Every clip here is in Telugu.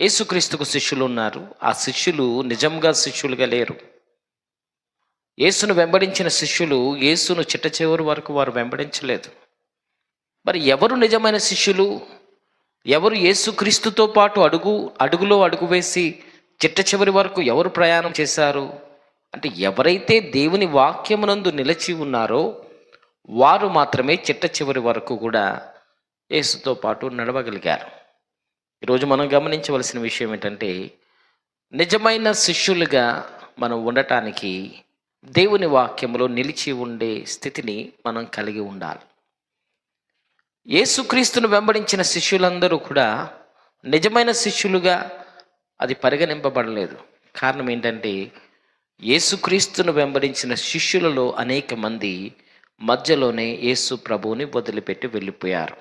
యేసుక్రీస్తుకు శిష్యులు ఉన్నారు. ఆ శిష్యులు నిజంగా శిష్యులుగా లేరు. యేసును వెంబడించిన శిష్యులు యేసును చిట్ట చివరి వరకు వారు వెంబడించలేదు. మరి ఎవరు నిజమైన శిష్యులు? ఎవరు యేసుక్రీస్తుతో పాటు అడుగులో అడుగు వేసి చిట్ట చివరి వరకు ఎవరు ప్రయాణం చేశారు అంటే, ఎవరైతే దేవుని వాక్యమునందు నిలిచి ఉన్నారో వారు మాత్రమే చిట్ట చివరి వరకు కూడా యేసుతో పాటు నడవగలిగారు. ఈరోజు మనం గమనించవలసిన విషయం ఏంటంటే, నిజమైన శిష్యులుగా మనం ఉండటానికి దేవుని వాక్యములో నిలిచి ఉండే స్థితిని మనం కలిగి ఉండాలి. యేసుక్రీస్తును వెంబడించిన శిష్యులందరూ కూడా నిజమైన శిష్యులుగా అది పరిగణింపబడలేదు. కారణం ఏంటంటే, యేసుక్రీస్తును వెంబడించిన శిష్యులలో అనేక మంది మధ్యలోనే యేసు ప్రభువుని వదిలిపెట్టి వెళ్ళిపోయారు.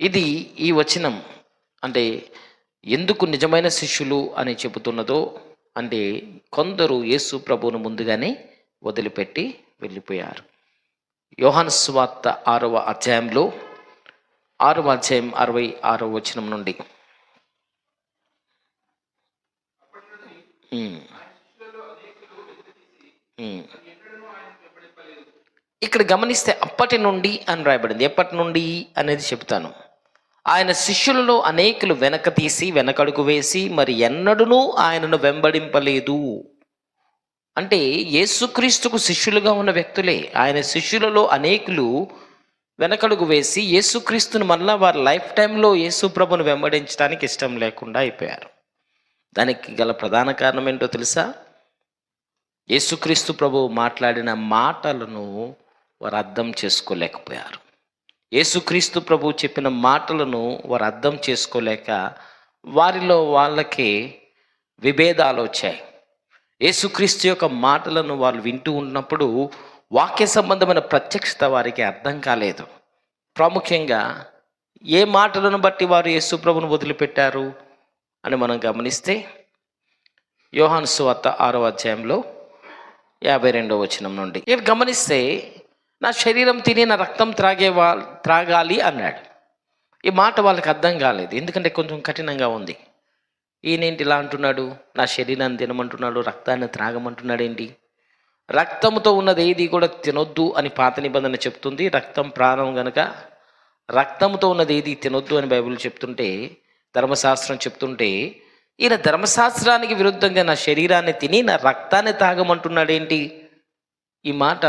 ఇది ఈ వచనం అంటే ఎందుకు నిజమైన శిష్యులు అని చెబుతున్నదో, అంటే కొందరు యేసు ప్రభువును ముందుగానే వదిలిపెట్టి వెళ్ళిపోయారు. యోహాను సువార్త 6వ అధ్యాయంలో 6వ అధ్యాయం 66వ వచనం నుండి ఇక్కడ గమనిస్తే అప్పటి నుండి అని రాయబడింది. ఎప్పటి నుండి అనేది చెప్తాను. ఆయన శిష్యులలో అనేకులు వెనక తీసి వెనకడుగు వేసి మరి ఎన్నడూనూ ఆయనను వెంబడింపలేదు. అంటే యేసుక్రీస్తుకు శిష్యులుగా ఉన్న వ్యక్తులే. ఆయన శిష్యులలో అనేకులు వెనకడుగు వేసి యేసుక్రీస్తును మళ్ళా వారి లైఫ్ టైంలో యేసు ప్రభును వెంబడించడానికి ఇష్టం లేకుండా అయిపోయారు. దానికి గల ప్రధాన కారణం ఏంటో తెలుసా? యేసుక్రీస్తు ప్రభు మాట్లాడిన మాటలను వారు అర్థం చేసుకోలేకపోయారు. యేసుక్రీస్తు ప్రభు చెప్పిన మాటలను వారు అర్థం చేసుకోలేక వారిలో వాళ్ళకి విభేదాలు వచ్చాయి. యేసుక్రీస్తు యొక్క మాటలను వాళ్ళు వింటూ ఉన్నప్పుడు వాక్య సంబంధమైన ప్రత్యక్షత వారికి అర్థం కాలేదు. ప్రాముఖ్యంగా ఏ మాటలను బట్టి వారు యేసు ప్రభును వదిలిపెట్టారు అని మనం గమనిస్తే, యోహాను సువార్త 6వ అధ్యాయంలో 52వ వచనం నుండి ఇక్కడ గమనిస్తే, నా శరీరం తిని నా రక్తం త్రాగాలి అన్నాడు. ఈ మాట వాళ్ళకి అర్థం కాలేదు, ఎందుకంటే కొంచెం కఠినంగా ఉంది. ఈయనేంటి ఇలా అంటున్నాడు? నా శరీరాన్ని తినమంటున్నాడు, రక్తాన్ని త్రాగమంటున్నాడు ఏంటి? రక్తంతో ఉన్నది ఏది కూడా తినొద్దు అని పాత నిబంధన చెప్తుంది. రక్తం ప్రాణం గనక రక్తంతో ఉన్నది ఏది తినొద్దు అని బైబిల్ చెప్తుంటే, ధర్మశాస్త్రం చెప్తుంటే, ఈయన ధర్మశాస్త్రానికి విరుద్ధంగా నా శరీరాన్ని తిని నా రక్తాన్ని తాగమంటున్నాడు ఏంటి? ఈ మాట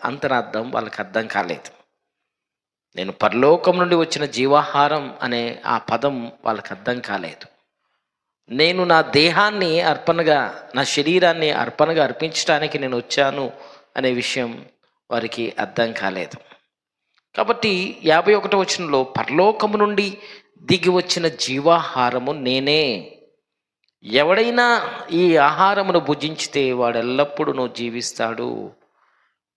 అంతరార్థం వాళ్ళకి అర్థం కాలేదు. నేను పరలోకం నుండి వచ్చిన జీవాహారం అనే ఆ పదం వాళ్ళకి అర్థం కాలేదు. నేను నా దేహాన్ని అర్పణగా, నా శరీరాన్ని అర్పణగా అర్పించడానికి నేను వచ్చాను అనే విషయం వారికి అర్థం కాలేదు. కాబట్టి 51వ వచనంలో, పరలోకము నుండి దిగి వచ్చిన జీవాహారము నేనే, ఎవడైనా ఈ ఆహారమును భుజించితే వాడు ఎల్లప్పుడూ జీవిస్తాడు,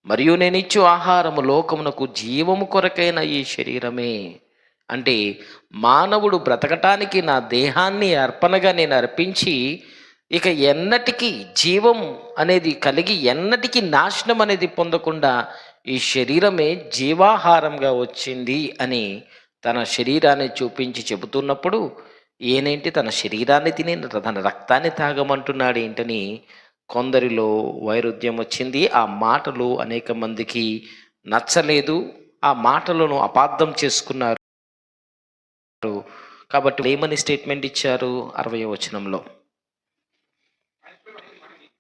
మరియు నేను ఇచ్చు ఆహారము లోకమునకు జీవము కొరకైన ఈ శరీరమే. అంటే మానవుడు బ్రతకటానికి నా దేహాన్ని అర్పణగా నేను అర్పించి ఇక ఎన్నటికీ జీవం అనేది కలిగి ఎన్నటికీ నాశనం అనేది పొందకుండా ఈ శరీరమే జీవాహారంగా వచ్చింది అని తన శరీరాన్ని చూపించి చెబుతున్నప్పుడు, ఈయనేంటి తన శరీరాన్ని తిని తన రక్తాన్ని తాగమంటున్నాడు ఏంటని కొందరిలో వైరుధ్యం వచ్చింది. ఆ మాటలు అనేక మందికి నచ్చలేదు. ఆ మాటలను అపార్థం చేసుకున్నారు. కాబట్టి ఏమని స్టేట్మెంట్ ఇచ్చారు? 60వ వచనంలో,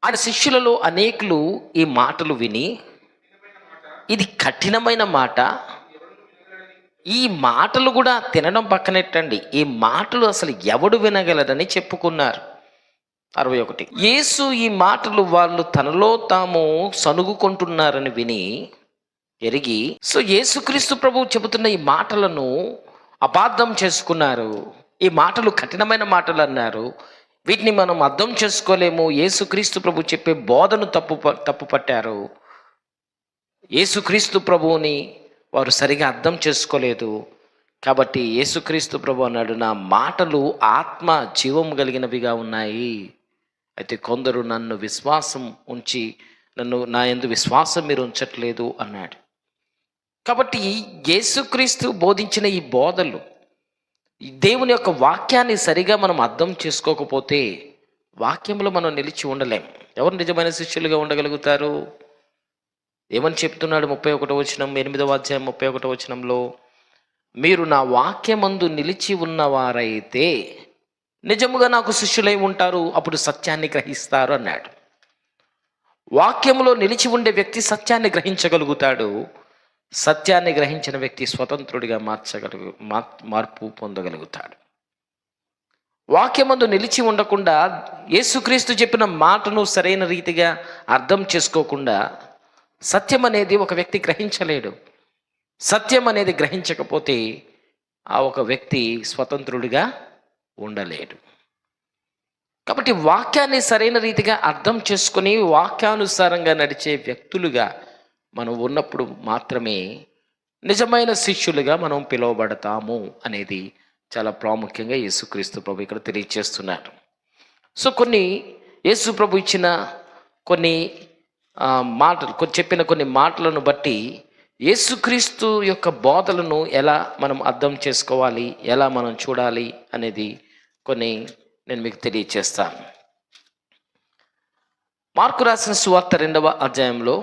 ఆయన శిష్యులలో అనేకులు ఈ మాటలు విని, ఇది కఠినమైన మాట, ఈ మాటలు కూడా తినడం పక్కనెట్టండి, ఈ మాటలు అసలు ఎవడు వినగలడని చెప్పుకున్నారు. 61, యేసు ఈ మాటలు వాళ్ళు తనలో తాము సనుగుకుంటున్నారని విని ఎరిగి, సో యేసుక్రీస్తు ప్రభువు చెబుతున్న ఈ మాటలను అపార్థం చేసుకున్నారు. ఈ మాటలు కఠినమైన మాటలు అన్నారు, వీటిని మనం అర్థం చేసుకోలేము. యేసుక్రీస్తు ప్రభు చెప్పే బోధను తప్పు పట్టారు. యేసుక్రీస్తు ప్రభువుని వారు సరిగా అర్థం చేసుకోలేదు. కాబట్టి యేసుక్రీస్తు ప్రభు అన్నాడు, నా మాటలు ఆత్మ జీవం కలిగినవిగా ఉన్నాయి. అయితే కొందరు నన్ను విశ్వాసం ఉంచి నా యందు విశ్వాసం మీరు ఉంచట్లేదు అన్నాడు. కాబట్టి యేసుక్రీస్తు బోధించిన ఈ బోధలు ఈ దేవుని యొక్క వాక్యాన్ని సరిగా మనం అర్థం చేసుకోకపోతే వాక్యంలో మనం నిలిచి ఉండలేం. ఎవరు నిజమైన శిష్యులుగా ఉండగలుగుతారు? ఏమని చెప్తున్నాడు? 31వ వచనం, 8వ అధ్యాయం 31వ వచనంలో, మీరు నా వాక్యమందు నిలిచి ఉన్నవారైతే నిజముగా నాకు శిష్యులై ఉంటారు, అప్పుడు సత్యాన్ని గ్రహిస్తారు అన్నాడు. వాక్యంలో నిలిచి ఉండే వ్యక్తి సత్యాన్ని గ్రహించగలుగుతాడు. సత్యాన్ని గ్రహించిన వ్యక్తి స్వతంత్రుడిగా మార్పు పొందగలుగుతాడు. వాక్యమందు నిలిచి ఉండకుండా, యేసుక్రీస్తు చెప్పిన మాటను సరైన రీతిగా అర్థం చేసుకోకుండా సత్యం అనేది ఒక వ్యక్తి గ్రహించలేడు. సత్యం అనేది గ్రహించకపోతే ఆ ఒక వ్యక్తి స్వతంత్రుడిగా ఉండలేడు. కాబట్టి వాక్యాన్ని సరైన రీతిగా అర్థం చేసుకొని వాక్యానుసారంగా నడిచే వ్యక్తులుగా మనం ఉన్నప్పుడు మాత్రమే నిజమైన శిష్యులుగా మనం పిలువబడతాము అనేది చాలా ప్రాముఖ్యంగా యేసుక్రీస్తు ప్రభు ఇక్కడ తెలియజేస్తున్నారు. సో కొన్ని యేసు ప్రభు ఇచ్చిన కొన్ని చెప్పిన కొన్ని మాటలను బట్టి యేసుక్రీస్తు యొక్క బోధలను ఎలా మనం అర్థం చేసుకోవాలి, ఎలా మనం చూడాలి అనేది కొన్ని నేను మీకు తెలియచేస్తాను. మార్కు రాసిన సువార్త 2వ అధ్యాయంలో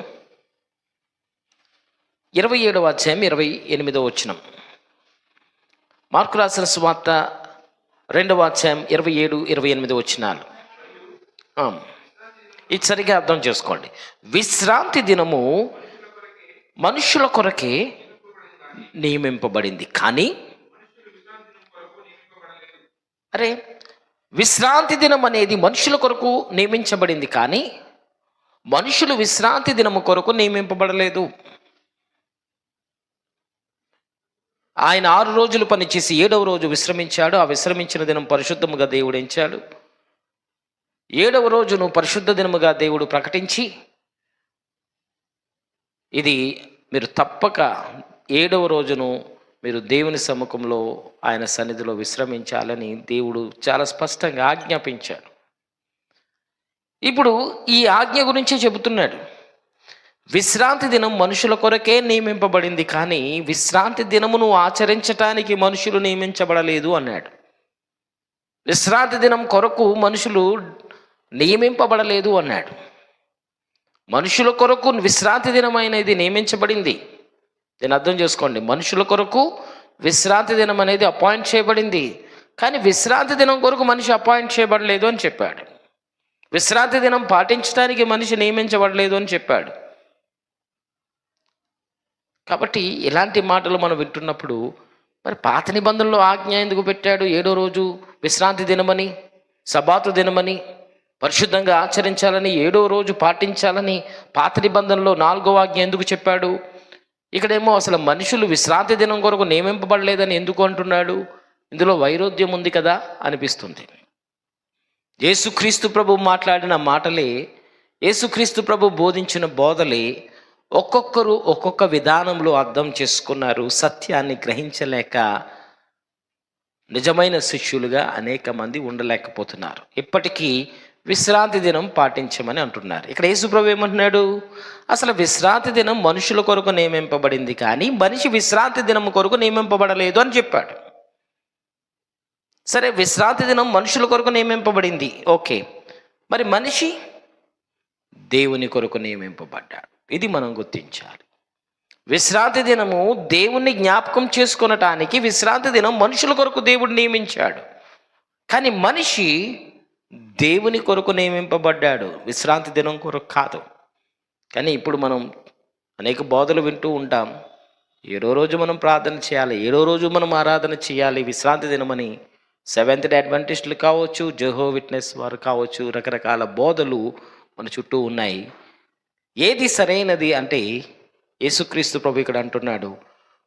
27వ అధ్యాయం 28వ వచనం. మార్కు రాసిన సువార్త 2వ అధ్యాయం 27, 28 వచనాలు. ఇది సరిగా అర్థం చేసుకోండి. విశ్రాంతి దినము మనుషుల కొరకే నియమింపబడింది, కానీ విశ్రాంతి దినం అనేది మనుషుల కొరకు నియమించబడింది, కానీ మనుషులు విశ్రాంతి దినము కొరకు నియమింపబడలేదు. ఆయన 6 రోజులు పనిచేసి 7వ రోజు విశ్రమించాడు. ఆ విశ్రమించిన దినం పరిశుద్ధముగా దేవుడు ఎంచాడు. 7వ రోజును పరిశుద్ధ దినముగా దేవుడు ప్రకటించి, ఇది మీరు తప్పక 7వ రోజును మీరు దేవుని సముఖంలో ఆయన సన్నిధిలో విశ్రమించాలని దేవుడు చాలా స్పష్టంగా ఆజ్ఞాపించాడు. ఇప్పుడు ఈ ఆజ్ఞ గురించే చెబుతున్నాడు. విశ్రాంతి దినం మనుషుల కొరకే నియమింపబడింది, కానీ విశ్రాంతి దినమును ఆచరించటానికి మనుషులు నియమించబడలేదు అన్నాడు. విశ్రాంతి దినం కొరకు మనుషులు నియమింపబడలేదు అన్నాడు. మనుషుల కొరకు విశ్రాంతి దినం అనేది నియమించబడింది. దీన్ని అర్థం చేసుకోండి. మనుషుల కొరకు విశ్రాంతి దినం అనేది అపాయింట్ చేయబడింది, కానీ విశ్రాంతి దినం కొరకు మనిషి అపాయింట్ చేయబడలేదు అని చెప్పాడు. విశ్రాంతి దినం పాటించడానికి మనిషి నియమించబడలేదు అని చెప్పాడు. కాబట్టి ఇలాంటి మాటలు మనం వింటున్నప్పుడు, మరి పాత నిబంధనలో ఆజ్ఞ ఎందుకు పెట్టాడు? 7వ రోజు విశ్రాంతి దినమని, సబాతు దినమని, పరిశుద్ధంగా ఆచరించాలని, 7వ రోజు పాటించాలని పాత నిబంధనలో 4వ ఆజ్ఞ ఎందుకు చెప్పాడు? ఇక్కడేమో అసలు మనుషులు విశ్రాంతి దినం కొరకు నియమింపబడలేదని ఎందుకు అంటున్నాడు? ఇందులో వైరుధ్యం ఉంది కదా అనిపిస్తుంది. యేసుక్రీస్తు ప్రభు మాట్లాడిన మాటలే, యేసుక్రీస్తు ప్రభు బోధించిన బోధలే ఒక్కొక్కరు ఒక్కొక్క విధానంలో అర్థం చేసుకున్నారు. సత్యాన్ని గ్రహించలేక నిజమైన శిష్యులుగా అనేక మంది ఉండలేకపోతున్నారు. ఇప్పటికీ విశ్రాంతి దినం పాటించమని అంటున్నారు. ఇక్కడ యేసు ప్రభు ఏమంటున్నాడు? అసలు విశ్రాంతి దినం మనుషుల కొరకు నియమింపబడింది, కానీ మనిషి విశ్రాంతి దినం కొరకు నియమింపబడలేదు అని చెప్పాడు. సరే, విశ్రాంతి దినం మనుషుల కొరకు నియమింపబడింది, ఓకే. మరి మనిషి దేవుని కొరకు నియమింపబడ్డాడు. ఇది మనం గుర్తించాలి. విశ్రాంతి దినము దేవుణ్ణి జ్ఞాపకం చేసుకొనటానికి విశ్రాంతి దినం మనుషుల కొరకు దేవుడు నియమించాడు, కానీ మనిషి దేవుని కొరకు నియమింపబడ్డాడు, విశ్రాంతి దినం కొరకు కాదు. కానీ ఇప్పుడు మనం అనేక బోధలు వింటూ ఉంటాం. 7వ రోజు మనం ప్రార్థన చేయాలి, 7వ రోజు మనం ఆరాధన చేయాలి, విశ్రాంతి దినమని. సెవెంత్ డే అడ్వెంటిస్టులు కావచ్చు, జెహోవా విట్నెస్ వారు కావచ్చు, రకరకాల బోధలు మన చుట్టూ ఉన్నాయి. ఏది సరైనది అంటే యేసుక్రీస్తు ప్రభు ఇక్కడ అంటున్నాడు,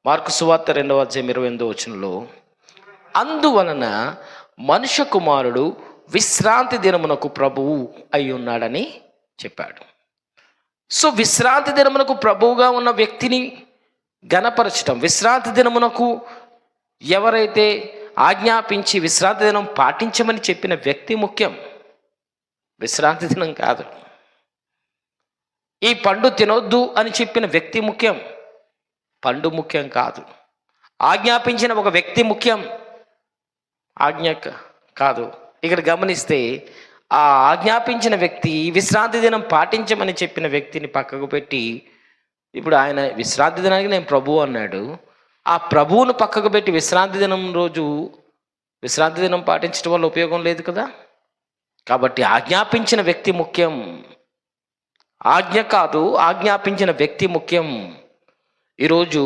మార్కు సువార్త 2వ అధ్యాయం 28వ వచనంలో, అందువలన మనుష్య కుమారుడు విశ్రాంతి దినమునకు ప్రభువు అయి ఉన్నాడని చెప్పాడు. సో విశ్రాంతి దినమునకు ప్రభువుగా ఉన్న వ్యక్తిని ఘనపరచటం, విశ్రాంతి దినమునకు ఎవరైతే ఆజ్ఞాపించి విశ్రాంతి దినం పాటించమని చెప్పిన వ్యక్తి ముఖ్యం, విశ్రాంతి దినం కాదు. ఈ పండు తినొద్దు అని చెప్పిన వ్యక్తి ముఖ్యం, పండు ముఖ్యం కాదు. ఆజ్ఞాపించిన ఒక వ్యక్తి ముఖ్యం, ఆజ్ఞ కాదు. ఇక్కడ గమనిస్తే ఆ ఆజ్ఞాపించిన వ్యక్తి విశ్రాంతి దినం పాటించమని చెప్పిన వ్యక్తిని పక్కకు పెట్టి, ఇప్పుడు ఆయన విశ్రాంతి దినానికి నేను ప్రభువు అన్నాడు. ఆ ప్రభువును పక్కకు పెట్టి విశ్రాంతి దినం రోజు విశ్రాంతి దినం పాటించడం వల్ల ఉపయోగం లేదు కదా. కాబట్టి ఆజ్ఞాపించిన వ్యక్తి ముఖ్యం, ఆజ్ఞ కాదు, ఆజ్ఞాపించిన వ్యక్తి ముఖ్యం. ఈరోజు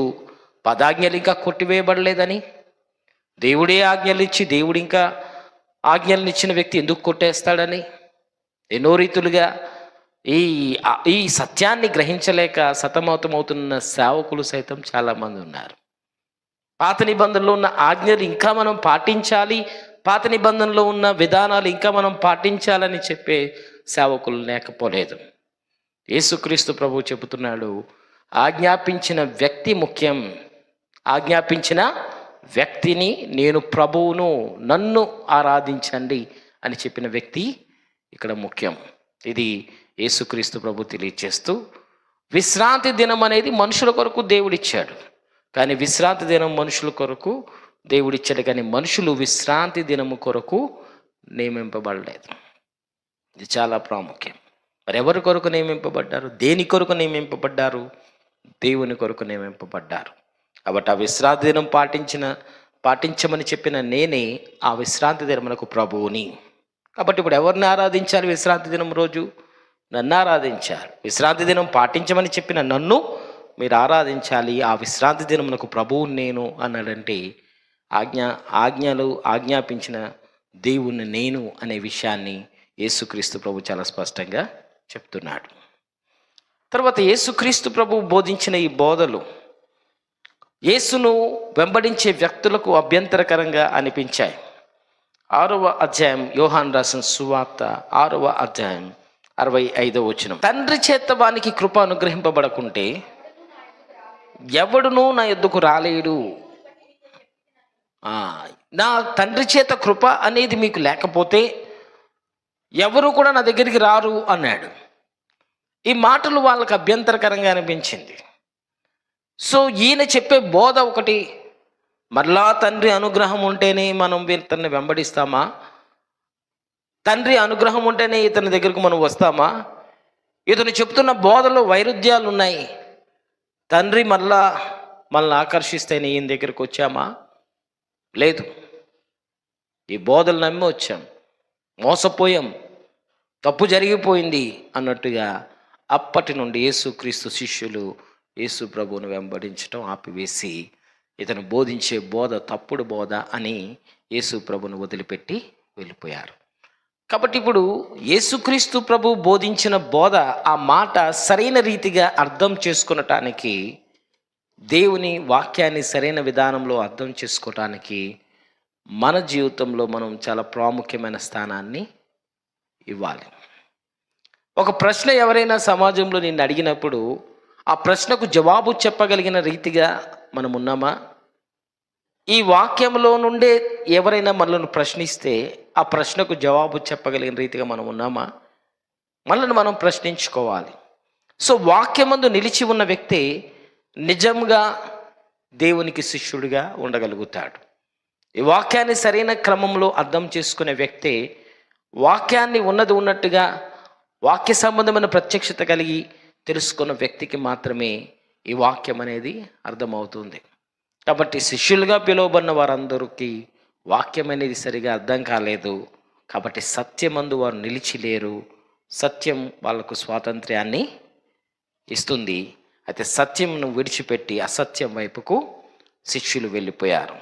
పదాజ్ఞలు ఇంకా కొట్టివేయబడలేదని, దేవుడే ఆజ్ఞలు ఇచ్చి దేవుడు ఇంకా ఆజ్ఞలను ఇచ్చిన వ్యక్తి ఎందుకు కొట్టేస్తాడని ఎన్నో రీతులుగా ఈ ఈ సత్యాన్ని గ్రహించలేక సతమతమవుతున్న సేవకులు సైతం చాలామంది ఉన్నారు. పాత నిబంధనలో ఉన్న ఆజ్ఞలు ఇంకా మనం పాటించాలి, పాత నిబంధనలో ఉన్న విధానాలు ఇంకా మనం పాటించాలని చెప్పే సేవకులు లేకపోలేదు. యేసుక్రీస్తు ప్రభువు చెబుతున్నాడు, ఆజ్ఞాపించిన వ్యక్తి ముఖ్యం. ఆజ్ఞాపించిన వ్యక్తిని, నేను ప్రభువును, నన్ను ఆరాధించండి అని చెప్పిన వ్యక్తి ఇక్కడ ముఖ్యం. ఇది యేసుక్రీస్తు ప్రభు తెలియచేస్తూ, విశ్రాంతి దినం అనేది మనుషుల కొరకు దేవుడిచ్చాడు, కానీ విశ్రాంతి దినం మనుషుల కొరకు దేవుడిచ్చాడు, కానీ మనుషులు విశ్రాంతి దినము కొరకు నియమింపబడలేదు. ఇది చాలా ప్రాముఖ్యం. మరి ఎవరి కొరకు నియమింపబడ్డారు? దేని కొరకు నియమింపబడ్డారు? దేవుని కొరకు నియమింపబడ్డారు. కాబట్టి ఆ విశ్రాంతి దినం పాటించమని చెప్పిన నేనే ఆ విశ్రాంతి దినమునకు ప్రభువుని. కాబట్టి ఇప్పుడు ఎవరిని ఆరాధించాలి? విశ్రాంతి దినం రోజు నన్ను ఆరాధించాలి. విశ్రాంతి దినం పాటించమని చెప్పిన నన్ను మీరు ఆరాధించాలి. ఆ విశ్రాంతి దినమునకు ప్రభువుని నేను అన్నాడంటే ఆజ్ఞాపించిన దేవుణ్ణి నేను అనే విషయాన్ని యేసుక్రీస్తు ప్రభు చాలా స్పష్టంగా చెప్తున్నాడు. తర్వాత యేసుక్రీస్తు ప్రభు బోధించిన ఈ బోధలు యేసును వెంబడించే వ్యక్తులకు అభ్యంతరకరంగా అనిపించాయి. 6వ అధ్యాయం, యోహాను రాసిన సువార్త 6వ అధ్యాయం 65వ వచనం, తండ్రి చేత వానికి కృప అనుగ్రహింపబడకుంటే ఎవడునూ నా యొద్దకు రాలేడు. నా తండ్రి చేత కృప అనేది మీకు లేకపోతే ఎవరు కూడా నా దగ్గరికి రారు అన్నాడు. ఈ మాటలు వాళ్ళకి అభ్యంతరకరంగా అనిపించింది. సో ఈయన చెప్పే బోధ ఒకటి, మరలా తండ్రి అనుగ్రహం ఉంటేనే మనం ఇతన్ని వెంబడిస్తామా? తండ్రి అనుగ్రహం ఉంటేనే ఇతని దగ్గరకు మనం వస్తామా? ఇతను చెప్తున్న బోధలో వైరుధ్యాలు ఉన్నాయి. తండ్రి మనల్ని ఆకర్షిస్తేనే ఈయన దగ్గరకు వచ్చామా? లేదు. ఈ బోధలు నమ్మి వచ్చాం, మోసపోయాం, తప్పు జరిగిపోయింది అన్నట్టుగా అప్పటి నుండి యేసుక్రీస్తు శిష్యులు యేసు ప్రభువును వెంబడించడం ఆపివేసి ఇతను బోధించే బోధ తప్పుడు బోధ అని యేసు ప్రభువును వదిలిపెట్టి వెళ్ళిపోయారు. కాబట్టి ఇప్పుడు యేసుక్రీస్తు ప్రభు బోధించిన బోధ, ఆ మాట సరైన రీతిగా అర్థం చేసుకునటానికి, దేవుని వాక్యాన్ని సరైన విధానంలో అర్థం చేసుకోవటానికి మన జీవితంలో మనం చాలా ప్రాముఖ్యమైన స్థానాన్ని ఇవ్వాలి. ఒక ప్రశ్న ఎవరైనా సమాజంలో నిన్ను అడిగినప్పుడు ఆ ప్రశ్నకు జవాబు చెప్పగలిగిన రీతిగా మనం ఉన్నామా? ఈ వాక్యంలో నుండే ఎవరైనా మనల్ని ప్రశ్నిస్తే ఆ ప్రశ్నకు జవాబు చెప్పగలిగిన రీతిగా మనం ఉన్నామా? మనల్ని మనం ప్రశ్నించుకోవాలి. సో వాక్యమందు నిలిచి ఉన్న వ్యక్తి నిజంగా దేవునికి శిష్యుడిగా ఉండగలుగుతాడు. ఈ వాక్యాన్ని సరైన క్రమంలో అర్థం చేసుకునే వ్యక్తి, వాక్యాన్ని ఉన్నది ఉన్నట్టుగా వాక్య సంబంధమైన ప్రత్యక్షత కలిగి తెలుసుకున్న వ్యక్తికి మాత్రమే ఈ వాక్యం అనేది అర్థమవుతుంది. కాబట్టి శిష్యులుగా పిలువబడిన వారందరికీ వాక్యం అనేది సరిగా అర్థం కాలేదు. కాబట్టి సత్యమందు వారు నిలిచిలేరు. సత్యం వాళ్ళకు స్వాతంత్ర్యాన్ని ఇస్తుంది. అయితే సత్యంను విడిచిపెట్టి అసత్యం వైపుకు శిష్యులు వెళ్ళిపోయారు.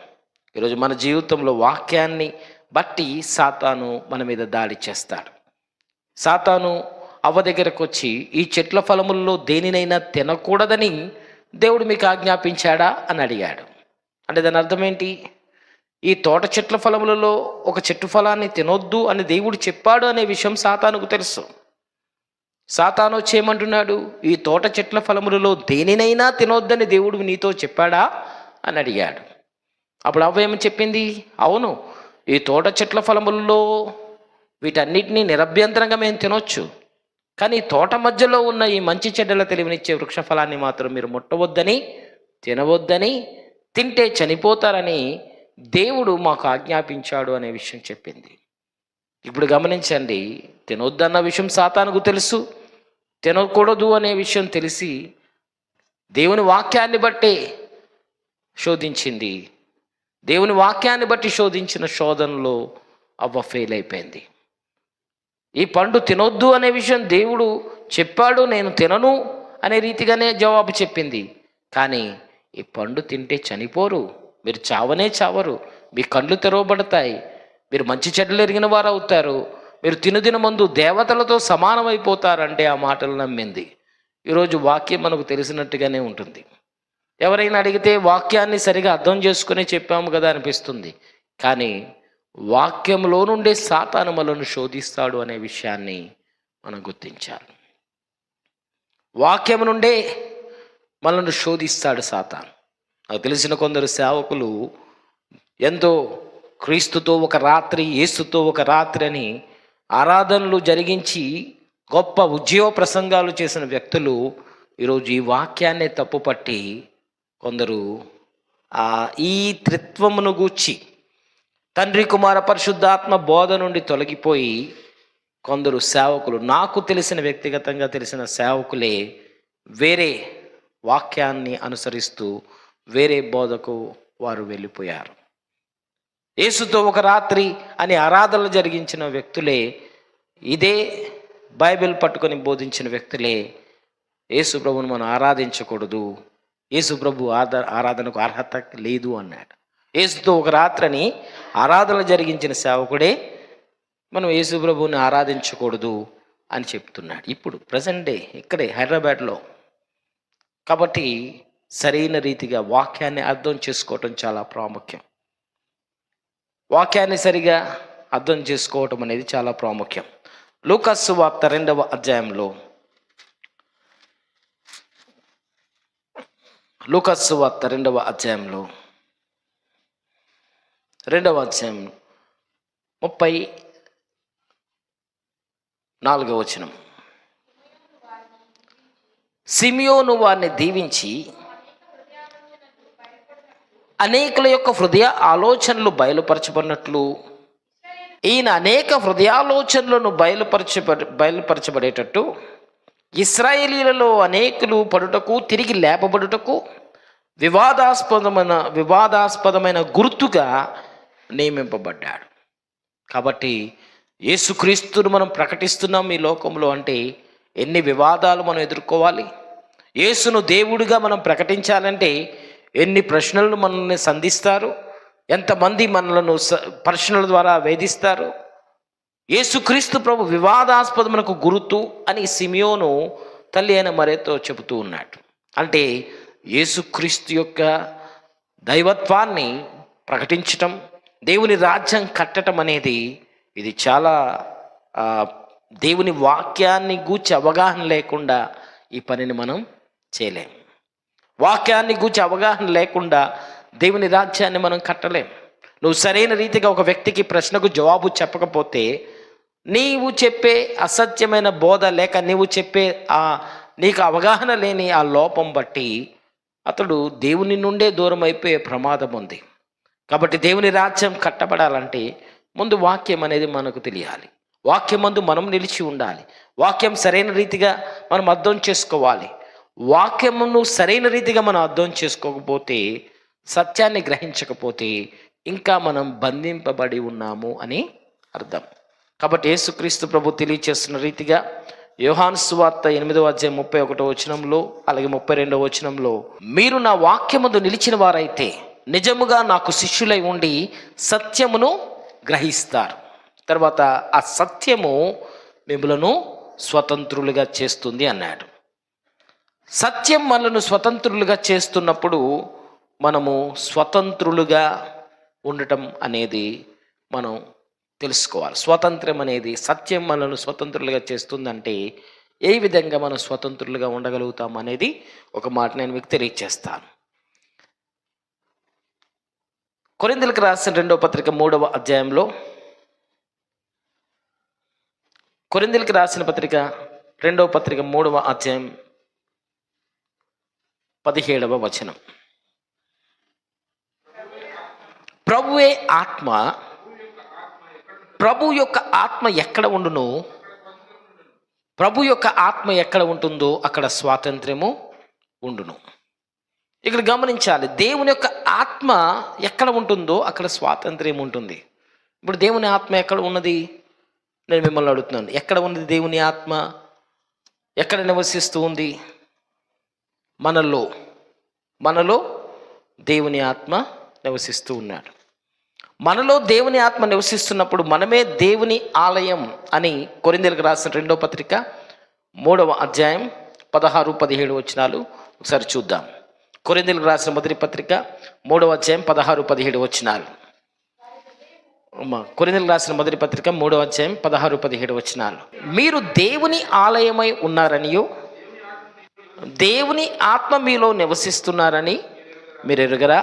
ఈరోజు మన జీవితంలో వాక్యాన్ని బట్టి సాతాను మన మీద దాడి చేస్తాడు. సాతాను అవ్వ దగ్గరకు వచ్చి, ఈ చెట్ల ఫలముల్లో దేనినైనా తినకూడదని దేవుడు మీకు ఆజ్ఞాపించాడా అని అడిగాడు. అంటే దాని అర్థం ఏంటి? ఈ తోట చెట్ల ఫలములలో ఒక చెట్టు ఫలాన్ని తినొద్దు అని దేవుడు చెప్పాడు అనే విషయం సాతానుకు తెలుసు. సాతాను వచ్చి ఏమంటున్నాడు? ఈ తోట చెట్ల ఫలములలో దేనినైనా తినొద్దని దేవుడు నీతో చెప్పాడా అని అడిగాడు. అప్పుడు అవ్వ ఏమని చెప్పింది? అవును, ఈ తోట చెట్ల ఫలములలో వీటన్నిటినీ నిరభ్యంతరంగా మేము తినొచ్చు, కానీ తోట మధ్యలో ఉన్న ఈ మంచి చెడ్డల తెలివినిచ్చే వృక్ష ఫలాన్ని మాత్రం మీరు ముట్టవద్దని, తినవద్దని, తింటే చనిపోతారని దేవుడు మాకు ఆజ్ఞాపించాడు అనే విషయం చెప్పింది. ఇప్పుడు గమనించండి, తినొద్దన్న విషయం సాతానుకు తెలుసు, తినకూడదు అనే విషయం తెలిసి దేవుని వాక్యాన్ని బట్టే శోధించింది. దేవుని వాక్యాన్ని బట్టి శోధించిన శోధనలో అవ్వ ఫెయిల్ అయిపోయింది. ఈ పండు తినొద్దు అనే విషయం దేవుడు చెప్పాడు, నేను తినను అనే రీతిగానే జవాబు చెప్పింది. కానీ ఈ పండు తింటే చనిపోరు, మీరు చావనే చావరు, మీ కళ్ళు తెరవబడతాయి, మీరు మంచి చెడ్డలు ఎరిగిన వారు అవుతారు, మీరు తినుదిన ముందు దేవతలతో సమానమైపోతారంటే ఆ మాటలు నమ్మింది. ఈరోజు వాక్యం మనకు తెలిసినట్టుగానే ఉంటుంది. ఎవరైనా అడిగితే వాక్యాన్ని సరిగా అర్థం చేసుకుని చెప్పాము కదా అనిపిస్తుంది. కానీ వాక్యంలో నుండే సాతాను మనలను శోధిస్తాడు అనే విషయాన్ని మనం గుర్తించాలి. వాక్యం నుండే మనల్ని శోధిస్తాడు సాతాను. నాకు తెలిసిన కొందరు సేవకులు ఎంతో క్రీస్తుతో ఒక రాత్రి, యేసుతో ఒక రాత్రి అని ఆరాధనలు జరిగించి గొప్ప ఉద్యోగ ప్రసంగాలు చేసిన వ్యక్తులు ఈరోజు ఈ వాక్యాన్ని తప్పుపట్టి కొందరు ఈ త్రిత్వమును గూర్చి తండ్రి కుమార పరిశుద్ధాత్మ బోధ నుండి తొలగిపోయి కొందరు సేవకులు, నాకు తెలిసిన వ్యక్తిగతంగా తెలిసిన సేవకులే వేరే వాక్యాన్ని అనుసరిస్తూ వేరే బోధకు వారు వెళ్ళిపోయారు. యేసుతో ఒక రాత్రి అని ఆరాధనలు జరిగించిన వ్యక్తులే, ఇదే బైబిల్ పట్టుకొని బోధించిన వ్యక్తులే యేసు ప్రభువును మనం ఆరాధించకూడదు, యేసు ప్రభు ఆరాధనకు అర్హత లేదు అన్నాడు. యేసుతో ఒక రాత్రని ఆరాధనలు జరిగించిన సేవకుడే మనం యేసు ప్రభువుని ఆరాధించకూడదు అని చెప్తున్నాడు. ఇప్పుడు ప్రజెంట్ డే ఇక్కడే హైదరాబాద్లో. కాబట్టి సరైన రీతిగా వాక్యాన్ని అర్థం చేసుకోవటం చాలా ప్రాముఖ్యం. వాక్యాన్ని సరిగా అర్థం చేసుకోవటం అనేది చాలా ప్రాముఖ్యం. లూకాసు సువార్త 2వ అధ్యాయంలో, లూకాసు సువార్త 2వ అధ్యాయం 34వ వచనం. సిమియోను వారిని దీవించి అనేకుల యొక్క హృదయ ఆలోచనలు ఈయన అనేక హృదయాలోచనలను బయలుపరచబడేటట్టు ఇశ్రాయేలీలలో అనేకులు పడుటకు, తిరిగి లేపబడుటకు వివాదాస్పదమైన గుర్తుగా నియమింపబడ్డాడు. కాబట్టి యేసుక్రీస్తును మనం ప్రకటిస్తున్నాం ఈ లోకంలో అంటే ఎన్ని వివాదాలు మనం ఎదుర్కోవాలి. యేసును దేవుడిగా మనం ప్రకటించాలంటే ఎన్ని ప్రశ్నలను మనల్ని సంధిస్తారు, ఎంతమంది మనలను ప్రశ్నల ద్వారా వేధిస్తారు. యేసుక్రీస్తు ప్రభు వివాదాస్పదమునకు గుర్తు అని సిమియోను తల్లి అయిన మరియతో చెబుతూ ఉన్నాడు. అంటే యేసుక్రీస్తు యొక్క దైవత్వాన్ని ప్రకటించటం, దేవుని రాజ్యం కట్టడం అనేది ఇది చాలా దేవుని వాక్యాన్ని గూర్చి అవగాహన లేకుండా ఈ పనిని మనం చేయలేం. వాక్యాన్ని గూర్చి అవగాహన లేకుండా దేవుని రాజ్యాన్ని మనం కట్టలేం. నువ్వు సరైన రీతిగా ఒక వ్యక్తికి ప్రశ్నకు జవాబు చెప్పకపోతే, నీవు చెప్పే అసత్యమైన బోధ లేక నీవు చెప్పే నీకు అవగాహన లేని ఆ లోపం బట్టి అతడు దేవుని నుండే దూరం అయిపోయే ప్రమాదం ఉంది. కాబట్టి దేవుని రాజ్యం కట్టబడాలంటే ముందు వాక్యం అనేది మనకు తెలియాలి. వాక్యం ముందు మనం నిలిచి ఉండాలి. వాక్యం సరైన రీతిగా మనం అర్థం చేసుకోవాలి. వాక్యమును సరైన రీతిగా మనం అర్థం చేసుకోకపోతే, సత్యాన్ని గ్రహించకపోతే ఇంకా మనం బంధింపబడి ఉన్నాము అని అర్థం. కాబట్టి యేసుక్రీస్తు ప్రభు తెలియచేస్తున్న రీతిగా యోహాను సువార్త 8వ అధ్యాయం 31వ వచనంలో అలాగే 32వ వచనంలో, మీరు నా వాక్యముందు నిలిచిన వారైతే నిజముగా నాకు శిష్యులై ఉండి సత్యమును గ్రహిస్తారు. తర్వాత ఆ సత్యము మిమ్మలను స్వతంత్రులుగా చేస్తుంది అన్నాడు. సత్యం మనలను స్వతంత్రులుగా చేస్తున్నప్పుడు మనము స్వతంత్రులుగా ఉండటం అనేది మనం తెలుసుకోవాలి. స్వాతంత్ర్యం అనేది, సత్యం మనల్ని స్వతంత్రులుగా చేస్తుందంటే ఏ విధంగా మనం స్వతంత్రులుగా ఉండగలుగుతాం అనేది ఒక మాట నేను మీకు తెలియజేస్తాను. కొరింథీయులకు రాసిన 2వ పత్రిక 3వ అధ్యాయంలో, కొరింథీయులకు రాసిన పత్రిక 2వ పత్రిక 3వ అధ్యాయం 17వ వచనం. ప్రభువే ఆత్మ, ప్రభు యొక్క ఆత్మ ఎక్కడ ఉండును, ప్రభు యొక్క ఆత్మ ఎక్కడ ఉంటుందో అక్కడ స్వాతంత్ర్యము ఉండును. ఇక్కడ గమనించాలి, దేవుని యొక్క ఆత్మ ఎక్కడ ఉంటుందో అక్కడ స్వాతంత్ర్యం ఉంటుంది. ఇప్పుడు దేవుని ఆత్మ ఎక్కడ ఉన్నది? నేను మిమ్మల్ని అడుగుతున్నాను, ఎక్కడ ఉన్నది దేవుని ఆత్మ? ఎక్కడ నివసిస్తూ ఉంది? మనలో దేవుని ఆత్మ నివసిస్తూ ఉన్నాడు. మనలో దేవుని ఆత్మ నివసిస్తున్నప్పుడు మనమే దేవుని ఆలయం అని కొరింథీయులకు రాసిన 2వ పత్రిక 3వ అధ్యాయం 16-17 వచనాలు ఒకసారి చూద్దాం. కొరింథీయులకు రాసిన మొదటి పత్రిక 3వ అధ్యాయం 16-17 వచనాలు. కొరింథీయులకు రాసిన మొదటి పత్రిక 3వ అధ్యాయం 16-17 వచనాలు. మీరు దేవుని ఆలయమై ఉన్నారనియో దేవుని ఆత్మ మీలో నివసిస్తున్నారని మీరు ఎరుగరా?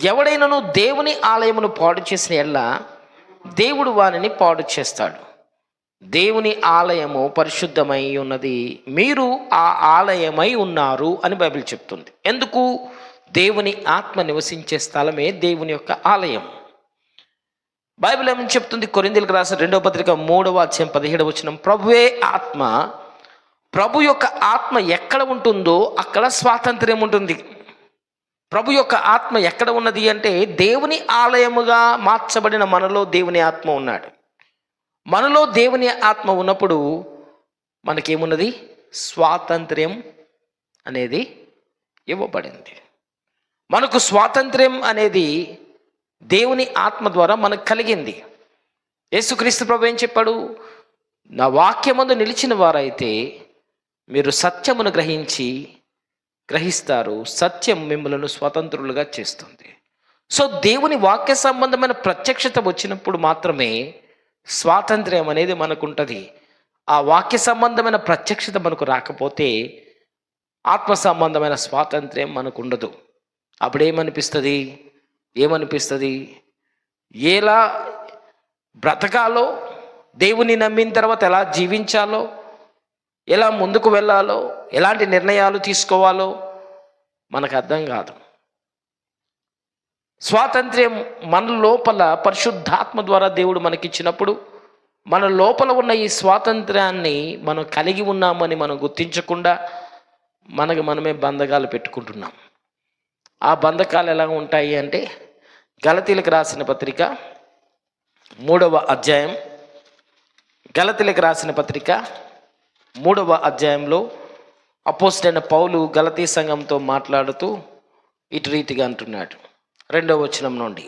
ఎవడైనాను దేవుని ఆలయమును పాడు చేసిన ఎడల దేవుడు వానిని పాడు చేస్తాడు. దేవుని ఆలయము పరిశుద్ధమై ఉన్నది, మీరు ఆ ఆలయమై ఉన్నారు అని బైబిల్ చెప్తుంది. ఎందుకు? దేవుని ఆత్మ నివసించే స్థలమే దేవుని యొక్క ఆలయం. బైబిల్ ఏమని చెప్తుంది? కొరింథీయులకు రాసిన 2వ పత్రిక 3వ అధ్యాయం 17వ వచనం, ప్రభువే ఆత్మ, ప్రభు యొక్క ఆత్మ ఎక్కడ ఉంటుందో అక్కడ స్వాతంత్ర్యం ఉంటుంది. ప్రభు యొక్క ఆత్మ ఎక్కడ ఉన్నది అంటే దేవుని ఆలయముగా మార్చబడిన మనలో దేవుని ఆత్మ ఉన్నాడు. మనలో దేవుని ఆత్మ ఉన్నప్పుడు మనకేమున్నది? స్వాతంత్ర్యం అనేది ఇవ్వబడింది. మనకు స్వాతంత్ర్యం అనేది దేవుని ఆత్మ ద్వారా మనకు కలిగింది. యేసుక్రీస్తు ప్రభు ఏం చెప్పాడు? నా వాక్యమందు నిలిచిన వారైతే మీరు సత్యమును గ్రహిస్తారు, సత్యం మిమ్మల్ని స్వతంత్రులుగా చేస్తుంది. సో దేవుని వాక్య సంబంధమైన ప్రత్యక్షత వచ్చినప్పుడు మాత్రమే స్వాతంత్ర్యం అనేది మనకుంటుంది. ఆ వాక్య సంబంధమైన ప్రత్యక్షత మనకు రాకపోతే ఆత్మ సంబంధమైన స్వాతంత్ర్యం మనకు ఉండదు. అప్పుడేమనిపిస్తుంది? ఎలా బ్రతకాలో, దేవుని నమ్మిన తర్వాత ఎలా జీవించాలో, ఎలా ముందుకు వెళ్ళాలో, ఎలాంటి నిర్ణయాలు తీసుకోవాలో మనకు అర్థం కాదు. స్వాతంత్ర్యం మన లోపల పరిశుద్ధాత్మ ద్వారా దేవుడు మనకిచ్చినప్పుడు మన లోపల ఉన్న ఈ స్వాతంత్ర్యాన్ని మనం కలిగి ఉన్నామని మనం గుర్తించకుండా మనకు మనమే బంధకాలు పెట్టుకుంటున్నాం. ఆ బంధకాలు ఎలా ఉంటాయి అంటే గలతీయులకు రాసిన పత్రిక 3వ అధ్యాయం, గలతీయులకు రాసిన పత్రిక 3వ అధ్యాయంలో అపోస్తలుడైన పౌలు గలతీ సంఘంతో మాట్లాడుతూ ఇటు రీతిగా అంటున్నాడు. 2వ వచనం నుండి,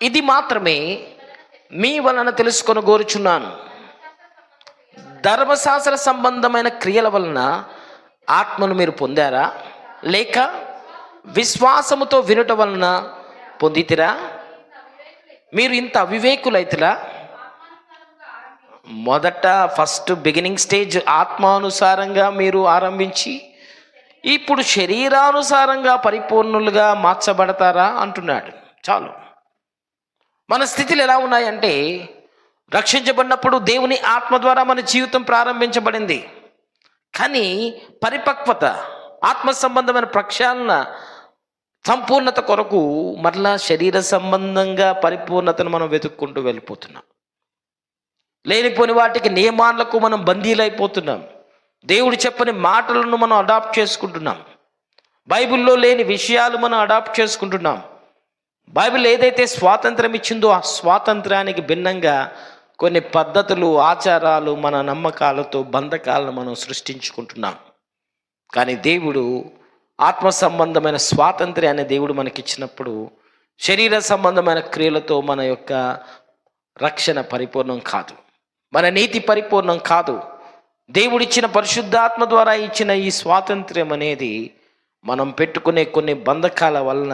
ఇది మాత్రమే మీ వలన తెలుసుకొని కోరుచున్నాను, ధర్మశాస్త్ర సంబంధమైన క్రియల వలన ఆత్మను మీరు పొందారా, లేక విశ్వాసముతో వినుట వలన పొందితిరా? మీరు ఇంత అవివేకులైతిరా? ఫస్ట్ బిగినింగ్ స్టేజ్ ఆత్మానుసారంగా మీరు ఆరంభించి ఇప్పుడు శరీరానుసారంగా పరిపూర్ణులుగా మార్చబడతారా అంటున్నాడు. చాలు. మన స్థితిలు ఎలా ఉన్నాయంటే, రక్షించబడినప్పుడు దేవుని ఆత్మ ద్వారా మన జీవితం ప్రారంభించబడింది. కానీ పరిపక్వత, ఆత్మ సంబంధమైన ప్రక్షాళన, సంపూర్ణత కొరకు మరలా శరీర సంబంధంగా పరిపూర్ణతను మనం వెతుక్కుంటూ వెళ్ళిపోతున్నాం. లేనిపోని వాటికి, నియమాలకు మనం బందీలైపోతున్నాం. దేవుడు చెప్పని మాటలను మనం అడాప్ట్ చేసుకుంటున్నాం. బైబిల్లో లేని విషయాలు మనం అడాప్ట్ చేసుకుంటున్నాం. బైబిల్ ఏదైతే స్వాతంత్రం ఇచ్చిందో ఆ స్వాతంత్రానికి భిన్నంగా కొన్ని పద్ధతులు, ఆచారాలు, మన నమ్మకాలతో బంధకాలను మనం సృష్టించుకుంటున్నాం. కానీ దేవుడు ఆత్మ సంబంధమైన స్వాతంత్ర్యాన్ని దేవుడు మనకిచ్చినప్పుడు శరీర సంబంధమైన క్రియలతో మన యొక్క రక్షణ పరిపూర్ణం కాదు, మన నీతి పరిపూర్ణం కాదు. దేవుడిచ్చిన పరిశుద్ధాత్మ ద్వారా ఇచ్చిన ఈ స్వాతంత్ర్యం అనేది మనం పెట్టుకునే కొన్ని బంధకాల వలన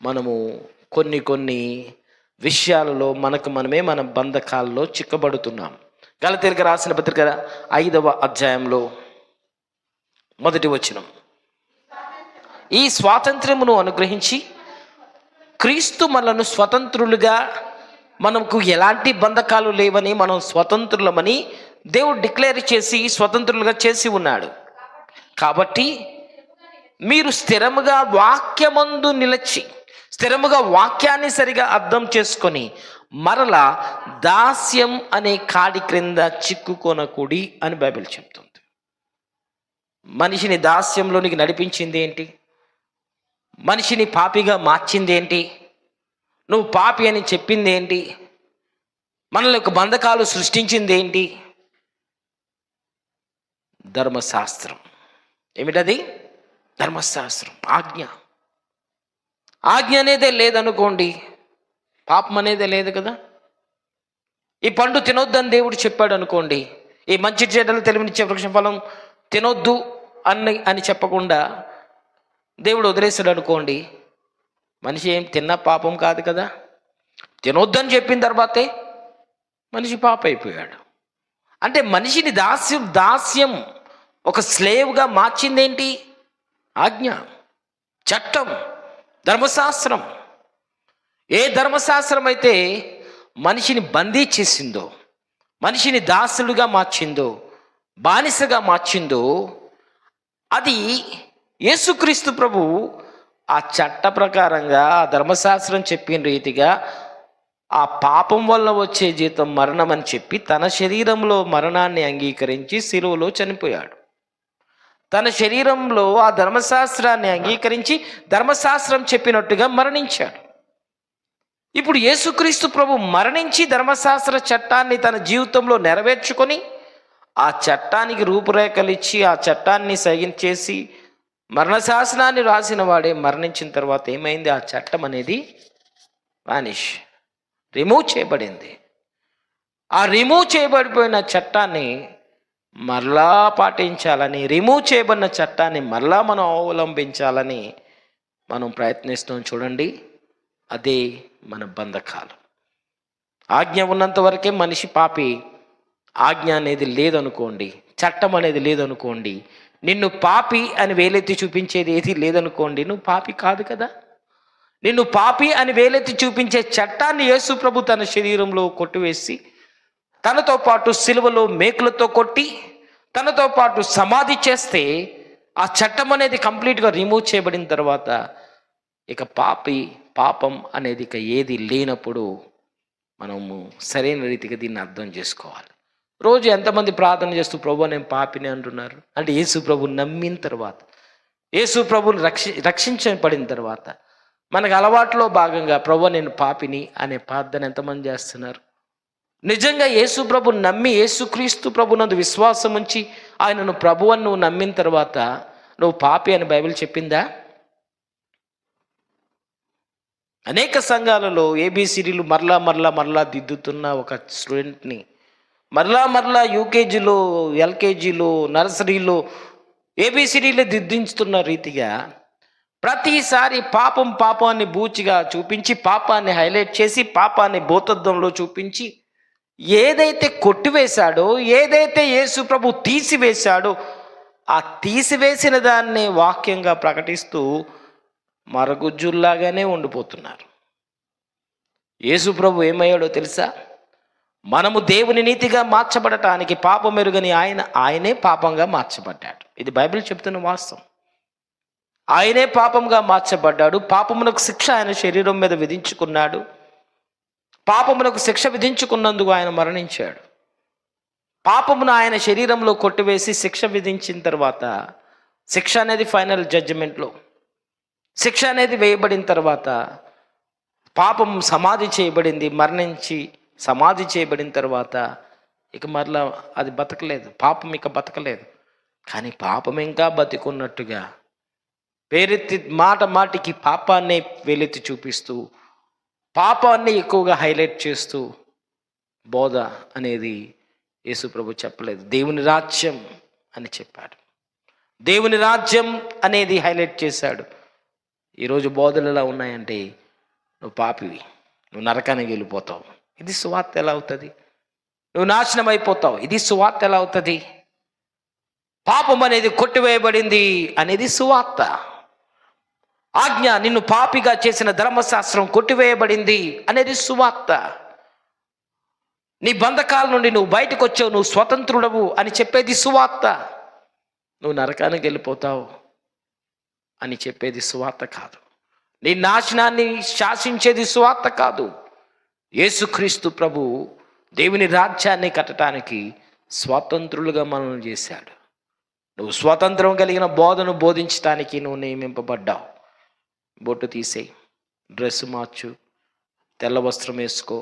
మనము కొన్ని విషయాలలో మనకు మనమే మన బంధకాల్లో చిక్కబడుతున్నాం. గలతీయులకు రాసిన పత్రిక 5వ అధ్యాయంలో 1వ వచనం, ఈ స్వాతంత్ర్యమును అనుగ్రహించి క్రీస్తు మనలను స్వతంత్రులుగా, మనకు ఎలాంటి బంధకాలు లేవని, మనం స్వతంత్రులమని దేవుడు డిక్లేర్ చేసి స్వతంత్రులుగా చేసి ఉన్నాడు. కాబట్టి మీరు స్థిరముగా వాక్యమందు నిలిచి, స్థిరముగా వాక్యాన్ని సరిగా అర్థం చేసుకొని మరలా దాస్యం అనే కాడి క్రింద చిక్కుకొనకుడి అని బైబిల్ చెప్తుంది. మనిషిని దాస్యంలోనికి నడిపించింది ఏంటి? మనిషిని పాపిగా మార్చింది ఏంటి? నువ్వు పాపి అని చెప్పింది ఏంటి? మనలో ఒక బంధకాలు సృష్టించింది ఏంటి? ధర్మశాస్త్రం. ఏమిటది? ధర్మశాస్త్రం, ఆజ్ఞ. ఆజ్ఞ అనేదే లేదనుకోండి, పాపం అనేదే లేదు కదా. ఈ పండు తినొద్దని దేవుడు చెప్పాడు అనుకోండి, ఈ మంచి చెడ్డలు తెలివినిచ్చే వృక్ష ఫలం తినొద్దు అని చెప్పకుండా దేవుడు వదిలేస్తాడు అనుకోండి, మనిషి ఏం తిన్న పాపం కాదు కదా. తినొద్దని చెప్పిన తర్వాతే మనిషి పాప అయిపోయాడు. అంటే మనిషిని దాస్యం ఒక స్లేవ్గా మార్చిందేంటి? ఆజ్ఞ, చట్టం, ధర్మశాస్త్రం. ఏ ధర్మశాస్త్రం అయితే మనిషిని బందీ చేసిందో, మనిషిని దాసులుగా మార్చిందో, బానిసగా మార్చిందో, అది యేసుక్రీస్తు ప్రభు ఆ చట్ట ప్రకారంగా, ఆ ధర్మశాస్త్రం చెప్పిన రీతిగా ఆ పాపం వల్ల వచ్చే జీతం మరణం అని చెప్పి తన శరీరంలో మరణాన్ని అంగీకరించి శిలువలో చనిపోయాడు. తన శరీరంలో ఆ ధర్మశాస్త్రాన్ని అంగీకరించి ధర్మశాస్త్రం చెప్పినట్టుగా మరణించాడు. ఇప్పుడు యేసుక్రీస్తు ప్రభు మరణించి ధర్మశాస్త్ర చట్టాన్ని తన జీవితంలో నెరవేర్చుకొని ఆ చట్టానికి రూపురేఖలు ఇచ్చి ఆ చట్టాన్ని సగించేసి మరణశాసనాన్ని రాసిన వాడే మరణించిన తర్వాత ఏమైంది? ఆ చట్టం అనేది రిమూవ్ చేయబడింది. ఆ రిమూవ్ చేయబడిపోయిన చట్టాన్ని మరలా పాటించాలని, రిమూవ్ చేయబడిన చట్టాన్ని మరలా మనం అవలంబించాలని మనం ప్రయత్నిస్తాం. చూడండి, అదే మన బంధకాలు. ఆజ్ఞ ఉన్నంత వరకే మనిషి పాపి. ఆజ్ఞ అనేది లేదనుకోండి, చట్టం అనేది లేదనుకోండి, నిన్ను పాపి అని వేలెత్తి చూపించేది ఏది లేదనుకోండి, నువ్వు పాపి కాదు కదా. నిన్ను పాపి అని వేలెత్తి చూపించే చట్టాన్ని యేసు ప్రభు తన శరీరంలో కొట్టివేసి తనతో పాటు సిలువలో మేకులతో కొట్టి తనతో పాటు సమాధి చేస్తే ఆ చట్టం అనేది కంప్లీట్గా రిమూవ్ చేయబడిన తర్వాత ఇక పాపం అనేది ఇక ఏది లేనప్పుడు మనము సరైన రీతిగా దీన్ని అర్థం చేసుకోవాలి. రోజు ఎంతమంది ప్రార్థన చేస్తూ ప్రభు నేను పాపిని అంటున్నారు? అంటే యేసు ప్రభు నమ్మిన తర్వాత, యేసు ప్రభుని రక్షించబడిన తర్వాత మనకు అలవాట్లో భాగంగా ప్రభు నేను పాపిని అనే ప్రార్థన ఎంతమంది చేస్తున్నారు? నిజంగా యేసు ప్రభు నమ్మి యేసుక్రీస్తు ప్రభునందు విశ్వాసం ఉంచి ఆయనను ప్రభు అని నువ్వు నమ్మిన తర్వాత నువ్వు పాపి అని బైబిల్ చెప్పిందా? అనేక సంఘాలలో ఏబిసిడీలు మరలా దిద్దుతున్న ఒక స్టూడెంట్ని మరలా యూకేజీలో, ఎల్కేజీలో, నర్సరీలో ఏబిసిడీలు దిద్దించుతున్న రీతిగా ప్రతిసారి పాపాన్ని బూచిగా చూపించి, పాపాన్ని హైలైట్ చేసి, పాపాన్ని భూతద్దంలో చూపించి, ఏదైతే కొట్టివేశాడో, ఏదైతే యేసు ప్రభు తీసివేశాడో ఆ తీసివేసిన దాన్ని వాక్యంగా ప్రకటిస్తూ మరుగుజ్జుల్లాగానే ఉండిపోతున్నారు. యేసు ప్రభు ఏమయ్యాడో తెలుసా? మనము దేవుని నీతిగా మార్చబడటానికి పాపమెరుగని ఆయనే పాపంగా మార్చబడ్డాడు. ఇది బైబిల్ చెప్తున్న వాస్తవం. ఆయనే పాపంగా మార్చబడ్డాడు. పాపమునకు శిక్ష ఆయన శరీరం మీద విధించుకున్నాడు. పాపమునకు శిక్ష విధించుకున్నందుకు ఆయన మరణించాడు. పాపమును ఆయన శరీరంలో కొట్టివేసి శిక్ష విధించిన తర్వాత, శిక్ష అనేది ఫైనల్ జడ్జిమెంట్లో శిక్ష అనేది వేయబడిన తర్వాత పాపం సమాధి చేయబడింది. మరణించి సమాధి చేయబడిన తర్వాత ఇక మరలా అది బతకలేదు, పాపం ఇక బతకలేదు. కానీ పాపం ఇంకా బతికున్నట్టుగా పేరెత్తి మాటికి పాపాన్ని వేలెత్తి చూపిస్తూ, పాపాన్ని ఎక్కువగా హైలైట్ చేస్తూ బోధ అనేది యేసు ప్రభు చెప్పలేదు. దేవుని రాజ్యం అని చెప్పాడు. దేవుని రాజ్యం అనేది హైలైట్ చేశాడు. ఈరోజు బోధలు ఎలా ఉన్నాయంటే నువ్వు పాపివి, నువ్వు నరకానికి వెళ్ళిపోతావు, ఇది సువార్త ఎలా అవుతుంది? నువ్వు నాశనం అయిపోతావు, ఇది సువార్త ఎలా అవుతుంది? పాపం అనేది కొట్టివేయబడింది అనేది సువార్త. ఆజ్ఞ, నిన్ను పాపిగా చేసిన ధర్మశాస్త్రం కొట్టివేయబడింది అనేది సువార్త. నీ బంధకాల నుండి నువ్వు బయటకు వచ్చావు, నువ్వు స్వతంత్రుడవు అని చెప్పేది సువార్త. నువ్వు నరకానికి వెళ్ళిపోతావు, అని చెప్పేది సువార్త కాదు. నీ నాశనాన్ని శాసించేది సువార్త కాదు. యేసుక్రీస్తు ప్రభు దేవుని రాజ్యాన్ని కట్టడానికి స్వాతంత్రులుగా మనల్ని చేశాడు. నువ్వు స్వాతంత్రం కలిగిన బోధను బోధించడానికి నువ్వు నియమింపబడ్డావు. బొట్టు తీసేయి, డ్రెస్ మార్చు, తెల్ల వస్త్రం వేసుకో,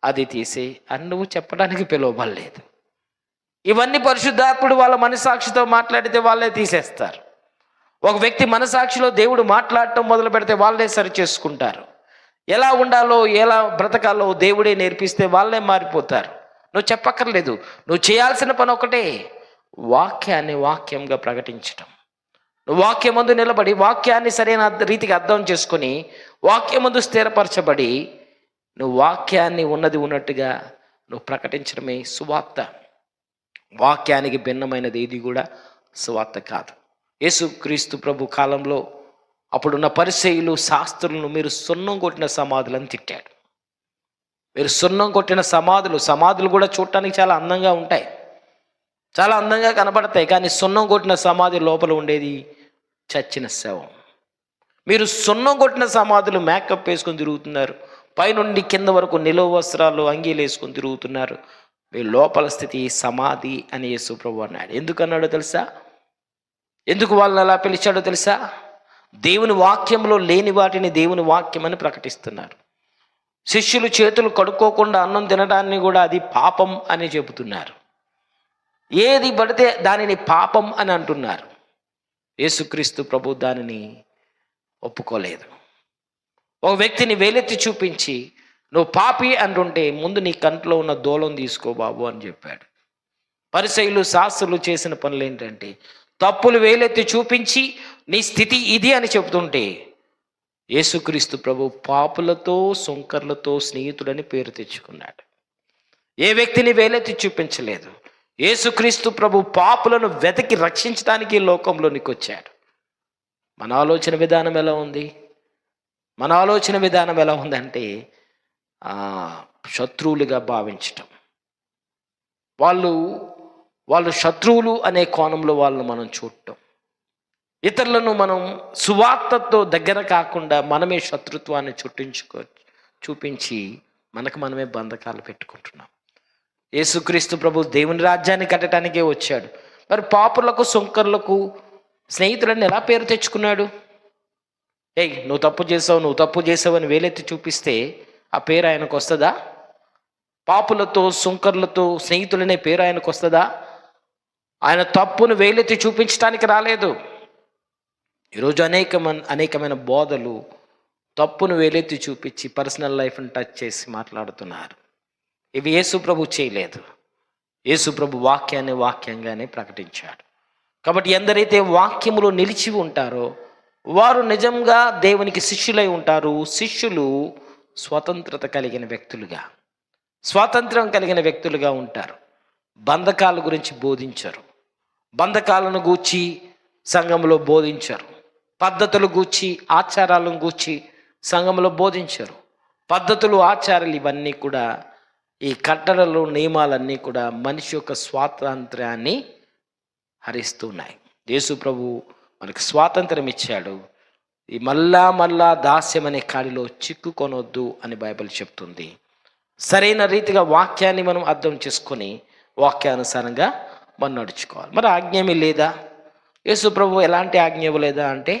అది తీసేయి అని నువ్వు చెప్పడానికి పిలువబడలేదు. ఇవన్నీ పరిశుద్ధాత్ముడు వాళ్ళ మనసాక్షితో మాట్లాడితే వాళ్ళే తీసేస్తారు. ఒక వ్యక్తి మనసాక్షిలో దేవుడు మాట్లాడటం మొదలు పెడితే వాళ్ళే సరి చేసుకుంటారు. ఎలా ఉండాలో ఎలా బ్రతకాలో దేవుడే నేర్పిస్తే వాళ్ళే మారిపోతారు. నువ్వు చెప్పక్కర్లేదు. నువ్వు చేయాల్సిన పని ఒకటే, వాక్యాన్ని వాక్యంగా ప్రకటించటం. నువ్వు వాక్యమందు నిలబడి వాక్యాన్ని సరైన రీతికి అర్థం చేసుకొని వాక్యమందు స్థిరపరచబడి నువ్వు వాక్యాన్ని ఉన్నది ఉన్నట్టుగా నువ్వు ప్రకటించడమే సువార్త. వాక్యానికి భిన్నమైనది ఏది కూడా సువార్త కాదు. యేసుక్రీస్తు ప్రభు కాలంలో అప్పుడున్న పరిసయ్యులు శాస్త్రులను మీరు సున్నం కొట్టిన సమాధులను తిట్టాడు. మీరు సున్నం కొట్టిన సమాధులు కూడా చూడటానికి చాలా అందంగా ఉంటాయి, చాలా అందంగా కనబడతాయి. కానీ సున్నం కొట్టిన సమాధి లోపల ఉండేది చచ్చిన శవం. మీరు సున్నం కొట్టిన సమాధులు మేకప్ వేసుకొని తిరుగుతున్నారు, పైనుండి కింద వరకు నిలువ వస్త్రాలు అంగీలు వేసుకొని తిరుగుతున్నారు. మీ లోపల స్థితి సమాధి అని యేసు ప్రభు అన్నాడు. ఎందుకన్నాడో తెలుసా? ఎందుకు వాళ్ళని అలా పిలిచాడో తెలుసా? దేవుని వాక్యంలో లేని వాటిని దేవుని వాక్యం అని ప్రకటిస్తున్నారు. శిష్యులు చేతులు కడుక్కోకుండా అన్నం తినడాన్ని కూడా అది పాపం అని చెబుతున్నారు. ఏది పడితే దానిని పాపం అని అంటున్నారు. యేసుక్రీస్తు ప్రభు దానిని ఒప్పుకోలేదు. ఒక వ్యక్తిని వేలెత్తి చూపించి నువ్వు పాపి అంటుంటే ముందు నీ కంట్లో ఉన్న దూలం తీసుకో బాబు అని చెప్పాడు. పరిసయ్యులు శాస్త్రులు చేసిన పనులు ఏంటంటే తప్పులు వేలెత్తి చూపించి నీ స్థితి ఇది అని చెబుతుంటే యేసుక్రీస్తు ప్రభు పాపులతో సుంకర్లతో స్నేహితుడని పేరు తెచ్చుకున్నాడు. ఏ వ్యక్తిని వేలెత్తి చూపించలేదు. యేసుక్రీస్తు ప్రభు పాపులను వెతికి రక్షించడానికి లోకంలోనికి వచ్చాడు. మన ఆలోచన విధానం ఎలా ఉంది? మన ఆలోచన విధానం ఎలా ఉందంటే శత్రువులుగా భావించటం. వాళ్ళు శత్రువులు అనే కోణంలో వాళ్ళను మనం చూడటం, ఇతరులను మనం సువార్తతో దగ్గర కాకుండా మనమే శత్రుత్వాన్ని చూపించి మనకు మనమే బంధకాలు పెట్టుకుంటున్నాం. యేసుక్రీస్తు ప్రభు దేవుని రాజ్యాన్ని కట్టడానికే వచ్చాడు. మరి పాపులకు సుంకర్లకు స్నేహితులని ఎలా పేరు తెచ్చుకున్నాడు? నువ్వు తప్పు చేసావు అని వేలెత్తి చూపిస్తే ఆ పేరు ఆయనకు వస్తుందా? పాపులతో సుంకర్లతో స్నేహితులనే పేరు ఆయనకు వస్తుందా? ఆయన తప్పును వేలెత్తి చూపించడానికి రాలేదు. ఈరోజు అనేకమైన బోధలు తప్పును వేలెత్తి చూపించి పర్సనల్ లైఫ్ని టచ్ చేసి మాట్లాడుతున్నారు. ఇవి యేసు ప్రభు చేయలేదు. యేసు ప్రభు వాక్యాన్ని వాక్యంగానే ప్రకటించాడు. కాబట్టి ఎందరైతే వాక్యములో నిలిచి ఉంటారో వారు నిజంగా దేవునికి శిష్యులై ఉంటారు. శిష్యులు స్వతంత్రం కలిగిన వ్యక్తులుగా ఉంటారు. బంధకాల గురించి బోధించరు, బంధకాలను గూర్చి సంఘంలో బోధించరు, పద్ధతులు గూర్చి ఆచారాలను గూర్చి సంఘంలో బోధించరు. పద్ధతులు ఆచారాలు ఇవన్నీ కూడా ఈ కట్టడలు నియమాలన్నీ కూడా మనిషి యొక్క స్వాతంత్ర్యాన్ని హరిస్తున్నాయి. యేసు ప్రభు మనకు స్వాతంత్రం ఇచ్చాడు. ఈ మళ్ళా దాస్యం అనే కాడిలో చిక్కుకొనొద్దు అని బైబిల్ చెప్తుంది. సరైన రీతిగా వాక్యాన్ని మనం అర్థం చేసుకొని వాక్యానుసారంగా మనం నడుచుకోవాలి. మరి ఆజ్ఞేమీ లేదా? యేసు ప్రభు ఎలాంటి ఆజ్ఞ ఇవ్వలేదా అంటే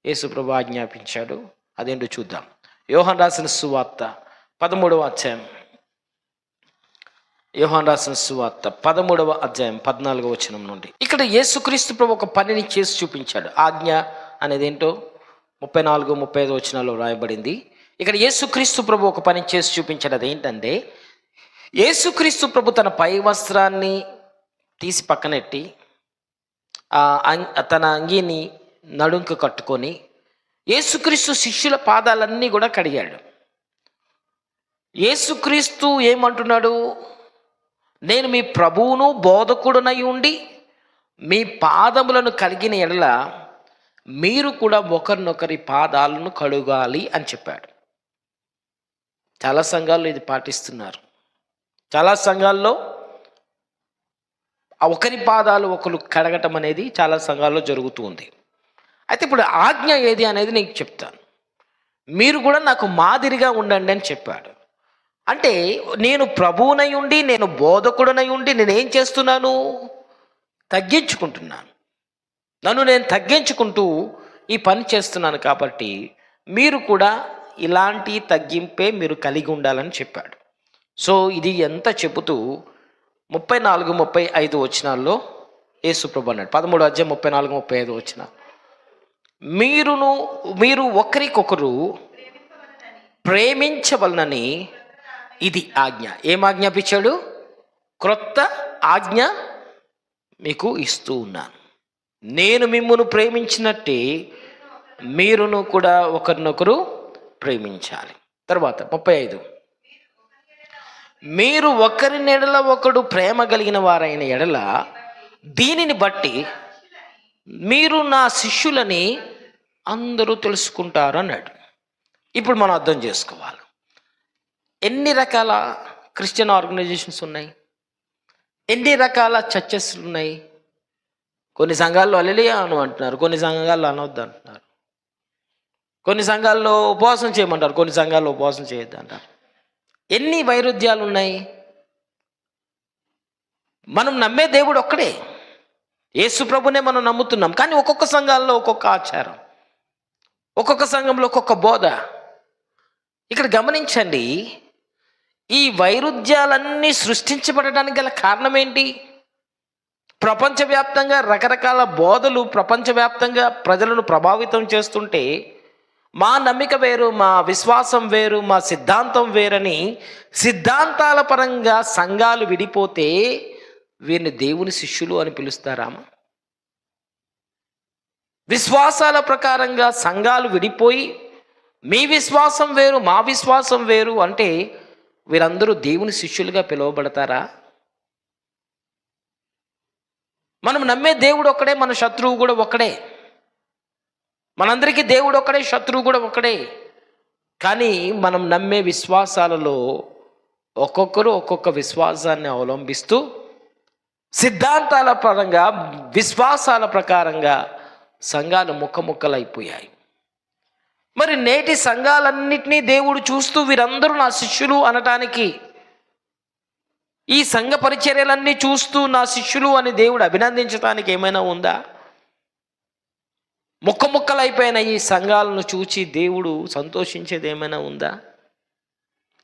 యేసు ప్రభు ఆజ్ఞాపించాడు. అదేంటో చూద్దాం. యోహాను రాసిన సువార్త 13వ అధ్యాయం. యోహాను రాసిన సువార్త 13వ అధ్యాయం 14వ వచనం నుండి. ఇక్కడ యేసుక్రీస్తు ప్రభు ఒక పనిని చేసి చూపించాడు. ఆజ్ఞ అనేది ఏంటో 34, 35 వచనాల్లో రాయబడింది. ఇక్కడ యేసుక్రీస్తు ప్రభు ఒక పని చేసి చూపించాడు. అదేంటంటే యేసుక్రీస్తు ప్రభు తన పై వస్త్రాన్ని తీసి పక్కనెట్టి తన అంగీని నడుంకు కట్టుకొని యేసుక్రీస్తు శిష్యుల పాదాలన్నీ కూడా కడిగాడు. యేసుక్రీస్తు ఏమంటున్నాడు? నేను మీ ప్రభువును బోధకుడునై ఉండి మీ పాదములను కడిగిన ఎడల మీరు కూడా ఒకరినొకరి పాదాలను కడుగాలి అని చెప్పాడు. చాలా సంఘాల్లో ఇది పాటిస్తున్నారు. చాలా సంఘాల్లో ఒకరి పాదాలు ఒకరు కడగటం అనేది చాలా సంఘాల్లో జరుగుతూ ఉంది. అయితే ఇప్పుడు ఆజ్ఞ ఏది అనేది నీకు చెప్తాను. మీరు కూడా నాకు మాదిరిగా ఉండండి అని చెప్పాడు. అంటే నేను ప్రభువునై ఉండి, నేను బోధకుడనై ఉండి నేనేం చేస్తున్నాను? తగ్గించుకుంటున్నాను. నన్ను నేను తగ్గించుకుంటూ ఈ పని చేస్తున్నాను. కాబట్టి మీరు కూడా ఇలాంటి తగ్గింపే మీరు కలిగి ఉండాలని చెప్పాడు. సో ఇది ఎంత చెబుతూ 34, 35 వచనాల్లో యేసుప్రభు అన్నాడు. 13వ అధ్యాయం 34, 35 వచనం. మీరు ఒకరికొకరు ప్రేమించవలనని ఇది ఆజ్ఞ. ఏం ఆజ్ఞాపించాడు? క్రొత్త ఆజ్ఞ మీకు ఇస్తూ ఉన్నాను. నేను మిమ్మును ప్రేమించినట్టే మీరును కూడా ఒకరినొకరు ప్రేమించాలి. తర్వాత 35, మీరు ఒకరి నెడల ఒకడు ప్రేమ కలిగిన వారైన ఎడల దీనిని బట్టి మీరు నా శిష్యులని అందరూ తెలుసుకుంటారు అన్నాడు. ఇప్పుడు మనం అర్థం చేసుకోవాలి, ఎన్ని రకాల క్రిస్టియన్ ఆర్గనైజేషన్స్ ఉన్నాయి, ఎన్ని రకాల చర్చెస్ ఉన్నాయి. కొన్ని సంఘాల్లో హల్లెలూయా అను అంటున్నారు, కొన్ని సంఘాల్లో అనవద్దు అంటున్నారు, కొన్ని సంఘాల్లో ఉపవాసం చేయమంటారు, కొన్ని సంఘాల్లో ఉపవాసం చేయొద్దు అంటారు. ఎన్ని వైరుధ్యాలు ఉన్నాయి. మనం నమ్మే దేవుడు ఒక్కడే, యేసు ప్రభునే మనం నమ్ముతున్నాం. కానీ ఒక్కొక్క సంఘాల్లో ఒక్కొక్క ఆచారం, ఒక్కొక్క సంఘంలో ఒక్కొక్క బోధ. ఇక్కడ గమనించండి, ఈ వైరుధ్యాలన్నీ సృష్టించబడడానికి గల కారణం ఏంటి? ప్రపంచవ్యాప్తంగా రకరకాల బోధలు ప్రపంచవ్యాప్తంగా ప్రజలను ప్రభావితం చేస్తుంటే మా నమ్మిక వేరు, మా విశ్వాసం వేరు, మా సిద్ధాంతం వేరని సిద్ధాంతాల పరంగా సంఘాలు విడిపోతే వీరిని దేవుని శిష్యులు అని పిలుస్తారా? విశ్వాసాల ప్రకారంగా సంఘాలు విడిపోయి మీ విశ్వాసం వేరు, మా విశ్వాసం వేరు అంటే వీరందరూ దేవుని శిష్యులుగా పిలువబడతారా? మనం నమ్మే దేవుడు ఒక్కడే, మన శత్రువు కూడా ఒక్కడే. మనందరికీ దేవుడు ఒక్కడే, శత్రువు కూడా ఒక్కడే. కానీ మనం నమ్మే విశ్వాసాలలో ఒక్కొక్కరు ఒక్కొక్క విశ్వాసాన్ని అవలంబిస్తూ సిద్ధాంతాల పరంగా, విశ్వాసాల ప్రకారంగా సంఘాలు ముక్కముక్కలైపోయాయి. మరి నేటి సంఘాలన్నిటినీ దేవుడు చూస్తూ వీరందరూ నా శిష్యులు అనటానికి, ఈ సంఘ పరిచర్యలన్నీ చూస్తూ నా శిష్యులు అని దేవుడు అభినందించడానికి ఏమైనా ఉందా? ముక్కముక్కలైపోయిన ఈ సంఘాలను చూచి దేవుడు సంతోషించేది ఏమైనా ఉందా?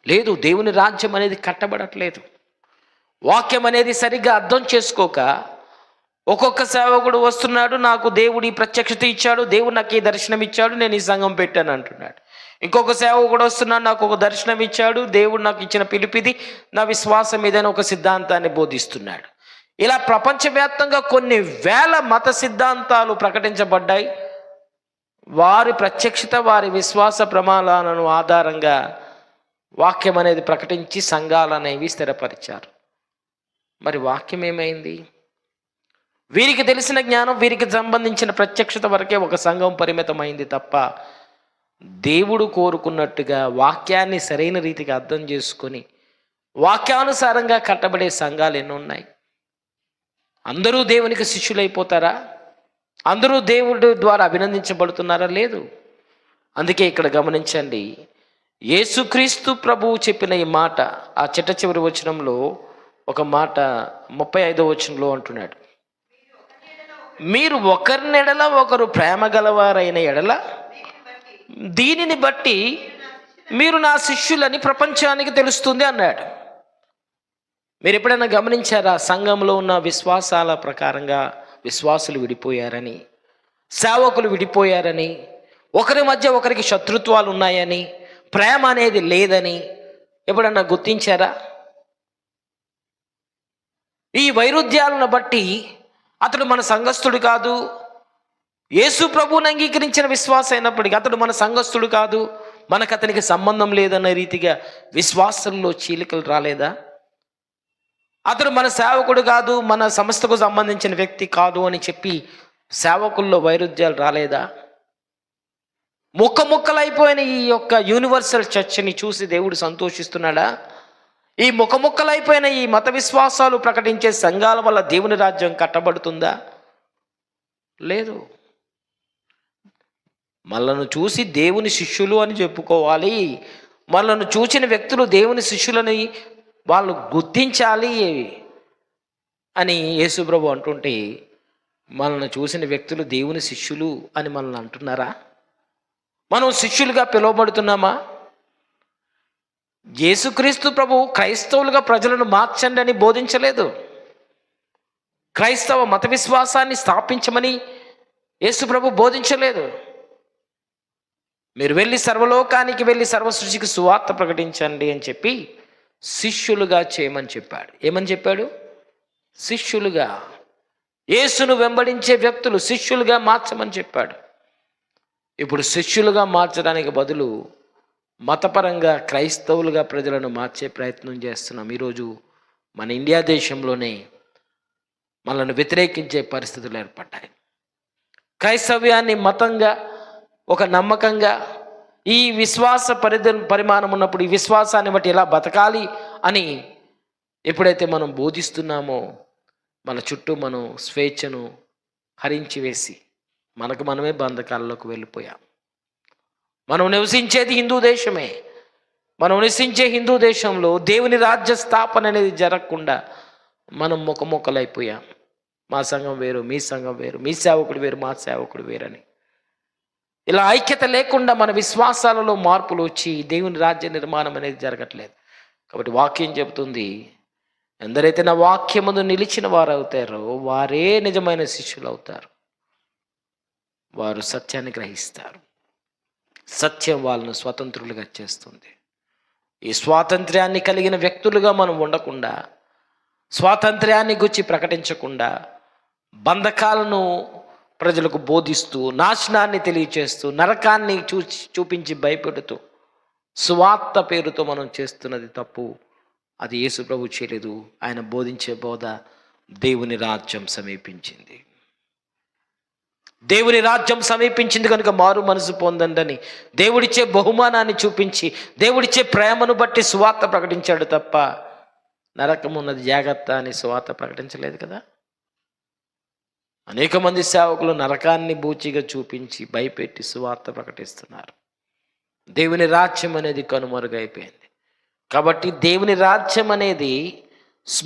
లేదు. దేవుని రాజ్యం అనేది కట్టబడట్లేదు. వాక్యం అనేది సరిగ్గా అర్థం చేసుకోక ఒక్కొక్క సేవకుడు వస్తున్నాడు, నాకు దేవుడు ఈ ప్రత్యక్షత ఇచ్చాడు, దేవుడు నాకు ఈ దర్శనం ఇచ్చాడు, నేను ఈ సంఘం పెట్టాను అంటున్నాడు. ఇంకొక సేవకుడు వస్తున్నాడు, నాకు ఒక దర్శనం ఇచ్చాడు, దేవుడు నాకు ఇచ్చిన పిలిపిది, నా విశ్వాసం ఏదైనా ఒక సిద్ధాంతాన్ని బోధిస్తున్నాడు. ఇలా ప్రపంచవ్యాప్తంగా కొన్ని వేల మత సిద్ధాంతాలు ప్రకటించబడ్డాయి. వారి ప్రత్యక్షత, వారి విశ్వాస ప్రమాణాలను ఆధారంగా వాక్యం అనేది ప్రకటించి సంఘాలు అనేవి స్థిరపరిచారు. మరి వాక్యం ఏమైంది? వీరికి తెలిసిన జ్ఞానం, వీరికి సంబంధించిన ప్రత్యక్షత వరకే ఒక సంఘం పరిమితమైంది తప్ప దేవుడు కోరుకున్నట్టుగా వాక్యాన్ని సరైన రీతిగా అర్థం చేసుకొని వాక్యానుసారంగా కట్టబడే సంఘాలు ఎన్ని ఉన్నాయి? అందరూ దేవునికి శిష్యులైపోతారా? అందరూ దేవుడి ద్వారా అభినందించబడుతున్నారా? లేదు. అందుకే ఇక్కడ గమనించండి, యేసుక్రీస్తు ప్రభువు చెప్పిన ఈ మాట ఆ చిట్ట చివరి వచనంలో ఒక మాట 35వ వచనంలో అంటున్నాడు, మీరు ఒకరినెడల ఒకరు ప్రేమ గలవారైన ఎడల దీనిని బట్టి మీరు నా శిష్యులని ప్రపంచానికి తెలుస్తుంది అన్నాడు. మీరు ఎప్పుడైనా గమనించారా? సంఘంలో ఉన్న విశ్వాసాల ప్రకారంగా విశ్వాసులు విడిపోయారని, సేవకులు విడిపోయారని, ఒకరి మధ్య ఒకరికి శత్రుత్వాలు ఉన్నాయని, ప్రేమ అనేది లేదని ఎప్పుడన్నా గుర్తించారా? ఈ వైరుధ్యాలను బట్టి అతడు మన సంఘస్థుడు కాదు, యేసు ప్రభువుని అంగీకరించిన విశ్వాసం అయినప్పటికీ అతడు మన సంఘస్థుడు కాదు, మనకు అతనికి సంబంధం లేదన్న రీతిగా విశ్వాసంలో చీలికలు రాలేదా? అతడు మన సేవకుడు కాదు, మన సంస్థకు సంబంధించిన వ్యక్తి కాదు అని చెప్పి సేవకుల్లో వైరుధ్యాలు రాలేదా? ముక్కముక్కలైపోయిన ఈ యొక్క యూనివర్సల్ చర్చ్ని చూసి దేవుడు సంతోషిస్తున్నాడా? ఈ ముక్కముక్కలైపోయిన ఈ మత విశ్వాసాలు ప్రకటించే సంఘాల వల్ల దేవుని రాజ్యం కట్టబడుతుందా? లేదు. మనలను చూసి దేవుని శిష్యులు అని చెప్పుకోవాలి. మనలను చూసిన వ్యక్తులు దేవుని శిష్యులని వాళ్ళు గుర్తించాలి అని యేసుప్రభు అంటుంటే, మనల్ని చూసిన వ్యక్తులు దేవుని శిష్యులు అని మనల్ని అంటున్నారా? మనం శిష్యులుగా పిలువబడుతున్నామా? యేసుక్రీస్తు ప్రభు క్రైస్తవులుగా ప్రజలను మార్చండి అని బోధించలేదు. క్రైస్తవ మత విశ్వాసాన్ని స్థాపించమని యేసు ప్రభు బోధించలేదు. మీరు వెళ్ళి సర్వలోకానికి వెళ్ళి సర్వసృష్టికి సువార్త ప్రకటించండి అని చెప్పి శిష్యులుగా చేయమని చెప్పాడు. ఏమని చెప్పాడు? శిష్యులుగా, యేసును వెంబడించే వ్యక్తులు శిష్యులుగా మార్చమని చెప్పాడు. ఇప్పుడు శిష్యులుగా మార్చడానికి బదులు మతపరంగా క్రైస్తవులుగా ప్రజలను మార్చే ప్రయత్నం చేస్తున్నాం. ఈరోజు మన ఇండియా దేశంలోనే మనల్ని వ్యతిరేకించే పరిస్థితులు ఏర్పడ్డాయి. క్రైస్తవ్యాన్ని మతంగా, ఒక నమ్మకంగా, ఈ విశ్వాస పరిమాణం ఉన్నప్పుడు ఈ విశ్వాసాన్ని బట్టి ఎలా బతకాలి అని ఎప్పుడైతే మనం బోధిస్తున్నామో, మన చుట్టూ మనం స్వేచ్ఛను హరించి వేసి మనకు మనమే బంధకాల్లోకి వెళ్ళిపోయాం. మనం నివసించేది హిందూ దేశమే. మనం నివసించే హిందూ దేశంలో దేవుని రాజ్య స్థాపన అనేది జరగకుండా మనం మొక్కలైపోయాం. మా సంఘం వేరు, మీ సంఘం వేరు, మీ సేవకుడు వేరు, మా సేవకుడు వేరని. ఇలా ఐక్యత లేకుండా మన విశ్వాసాలలో మార్పులు వచ్చి దేవుని రాజ్య నిర్మాణం అనేది జరగట్లేదు. కాబట్టి వాక్యం చెబుతుంది, ఎందరైతే నా వాక్యమును నిలిచిన వారు అవుతారో వారే నిజమైన శిష్యులు అవుతారు. వారు సత్యాన్ని గ్రహిస్తారు. సత్యం వాళ్ళను స్వతంత్రులుగా చేస్తుంది. ఈ స్వాతంత్ర్యాన్ని కలిగిన వ్యక్తులుగా మనం ఉండకుండా, స్వాతంత్ర్యాన్ని గురించి ప్రకటించకుండా, బంధకాలను ప్రజలకు బోధిస్తూ, నాశనాన్ని తెలియచేస్తూ, నరకాన్ని చూపించి భయపెడుతూ సువార్త పేరుతో మనం చేస్తున్నది తప్పు. అది యేసు ప్రభు చేయలేదు. ఆయన బోధించే బోధ దేవుని రాజ్యం సమీపించింది, దేవుని రాజ్యం సమీపించింది కనుక మారు మనసు పొందండి, దేవుడిచ్చే బహుమానాన్ని చూపించి, దేవుడిచ్చే ప్రేమను బట్టి సువార్త ప్రకటించాడు తప్ప నరకం ఉన్నది జాగ్రత్త అని సువార్త ప్రకటించలేదు కదా. అనేక మంది సేవకులు నరకాన్ని బూచిగా చూపించి భయపెట్టి సువార్త ప్రకటిస్తున్నారు. దేవుని రాజ్యం అనేది కనుమరుగైపోయింది. కాబట్టి దేవుని రాజ్యం అనేది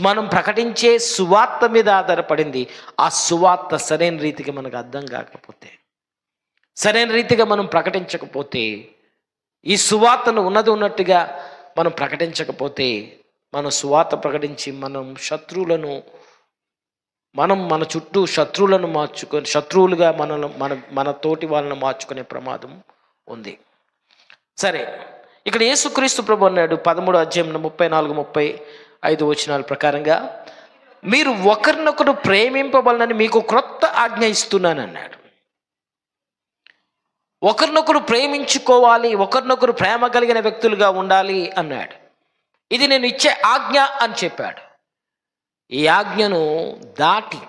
మనం ప్రకటించే సువార్త మీద ఆధారపడింది. ఆ సువార్త సరైన రీతిగా మనకు అర్థం కాకపోతే, సరైన రీతిగా మనం ప్రకటించకపోతే, ఈ సువార్తను ఉన్నట్టుగా మనం ప్రకటించకపోతే, మనం సువార్త ప్రకటించి మన చుట్టూ శత్రువులను మార్చుకొని, శత్రువులుగా మన తోటి వాళ్ళను మార్చుకునే ప్రమాదం ఉంది. సరే, ఇక్కడ యేసుక్రీస్తు ప్రభు అన్నాడు 13వ అధ్యాయం 34-35 వచనాల ప్రకారంగా, మీరు ఒకరినొకరు ప్రేమింపబలనని మీకు క్రొత్త ఆజ్ఞ ఇస్తున్నాను అన్నాడు. ఒకరినొకరు ప్రేమించుకోవాలి, ఒకరినొకరు ప్రేమ కలిగిన వ్యక్తులుగా ఉండాలి అన్నాడు. ఇది నేను ఇచ్చే ఆజ్ఞ అని చెప్పాడు. ఈ ఆజ్ఞను దాటి,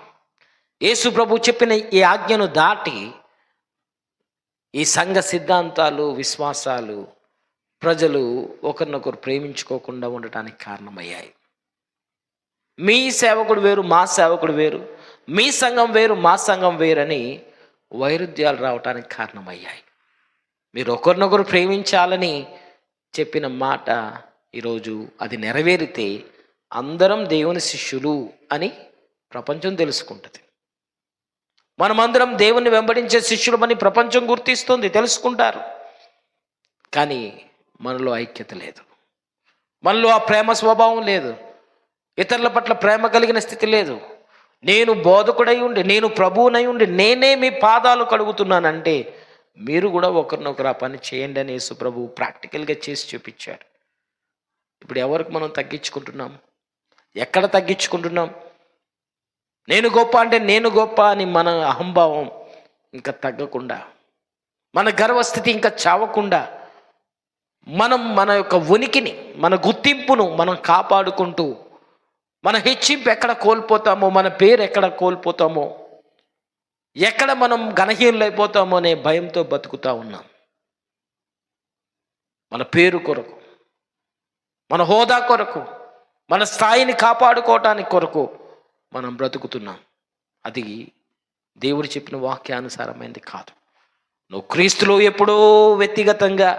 యేసు ప్రభు చెప్పిన ఈ ఆజ్ఞను దాటి ఈ సంఘ సిద్ధాంతాలు, విశ్వాసాలు, ప్రజలు ఒకరినొకరు ప్రేమించుకోకుండా ఉండటానికి కారణమయ్యాయి. మీ సేవకుడు వేరు, మా సేవకుడు వేరు, మీ సంఘం వేరు, మా సంఘం వేరని వైరుధ్యాలు రావటానికి కారణమయ్యాయి. మీరు ఒకరినొకరు ప్రేమించాలని చెప్పిన మాట ఈరోజు అది నెరవేరితే అందరం దేవుని శిష్యులు అని ప్రపంచం తెలుసుకుంటుంది. మనమందరం దేవుని వెంబడించే శిష్యులమని ప్రపంచం గుర్తిస్తుంది, తెలుసుకుంటారు. కానీ మనలో ఐక్యత లేదు, మనలో ఆ ప్రేమ స్వభావం లేదు, ఇతరుల పట్ల ప్రేమ కలిగిన స్థితి లేదు. నేను బోధకుడై ఉండి, నేను ప్రభువునై ఉండి నేనే మీ పాదాలు కడుగుతున్నానంటే మీరు కూడా ఒకరినొకరు ఆ పని చేయండి అని యేసు ప్రభు ప్రాక్టికల్గా చేసి చూపించాడు. ఇప్పుడు ఎవరికి మనం తగ్గించుకుంటున్నాం? ఎక్కడ తగ్గించుకుంటున్నాం? నేను గొప్ప అంటే నేను గొప్ప అని మన అహంభావం ఇంకా తగ్గకుండా, మన గర్వస్థితి ఇంకా చావకుండా, మనం మన యొక్క ఉనికిని, మన గుర్తింపును మనం కాపాడుకుంటూ, మన హెచ్చింపు ఎక్కడ కోల్పోతామో, మన పేరు ఎక్కడ కోల్పోతామో, ఎక్కడ మనం ఘనహీనులైపోతామో అనే భయంతో బతుకుతూ ఉన్నాం. మన పేరు కొరకు, మన హోదా కొరకు, మన స్థాయిని కాపాడుకోవటానికి కొరకు మనం బ్రతుకుతున్నాం. అది దేవుడు చెప్పిన వాక్యానుసారమైనది కాదు. నువ్వు క్రీస్తులో ఎప్పుడో వ్యక్తిగతంగా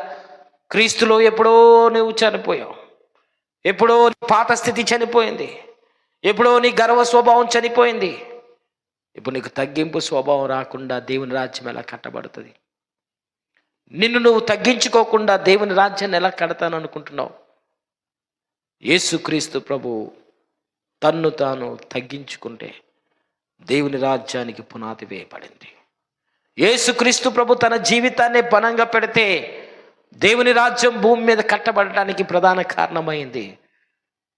క్రీస్తులో ఎప్పుడో నువ్వు చనిపోయావు. ఎప్పుడో నీ పాత స్థితి చనిపోయింది. ఎప్పుడో నీ గర్వ స్వభావం చనిపోయింది. ఇప్పుడు నీకు తగ్గింపు స్వభావం రాకుండా దేవుని రాజ్యం ఎలా కట్టబడుతుంది? నిన్ను నువ్వు తగ్గించుకోకుండా దేవుని రాజ్యాన్ని ఎలా కడతాను అనుకుంటున్నావు? యేసుక్రీస్తు ప్రభు తన్ను తాను తగ్గించుకుంటే దేవుని రాజ్యానికి పునాది వేయబడింది. యేసుక్రీస్తు ప్రభు తన జీవితాన్ని పణంగా పెడితే దేవుని రాజ్యం భూమి మీద కట్టబడటానికి ప్రధాన కారణమైంది.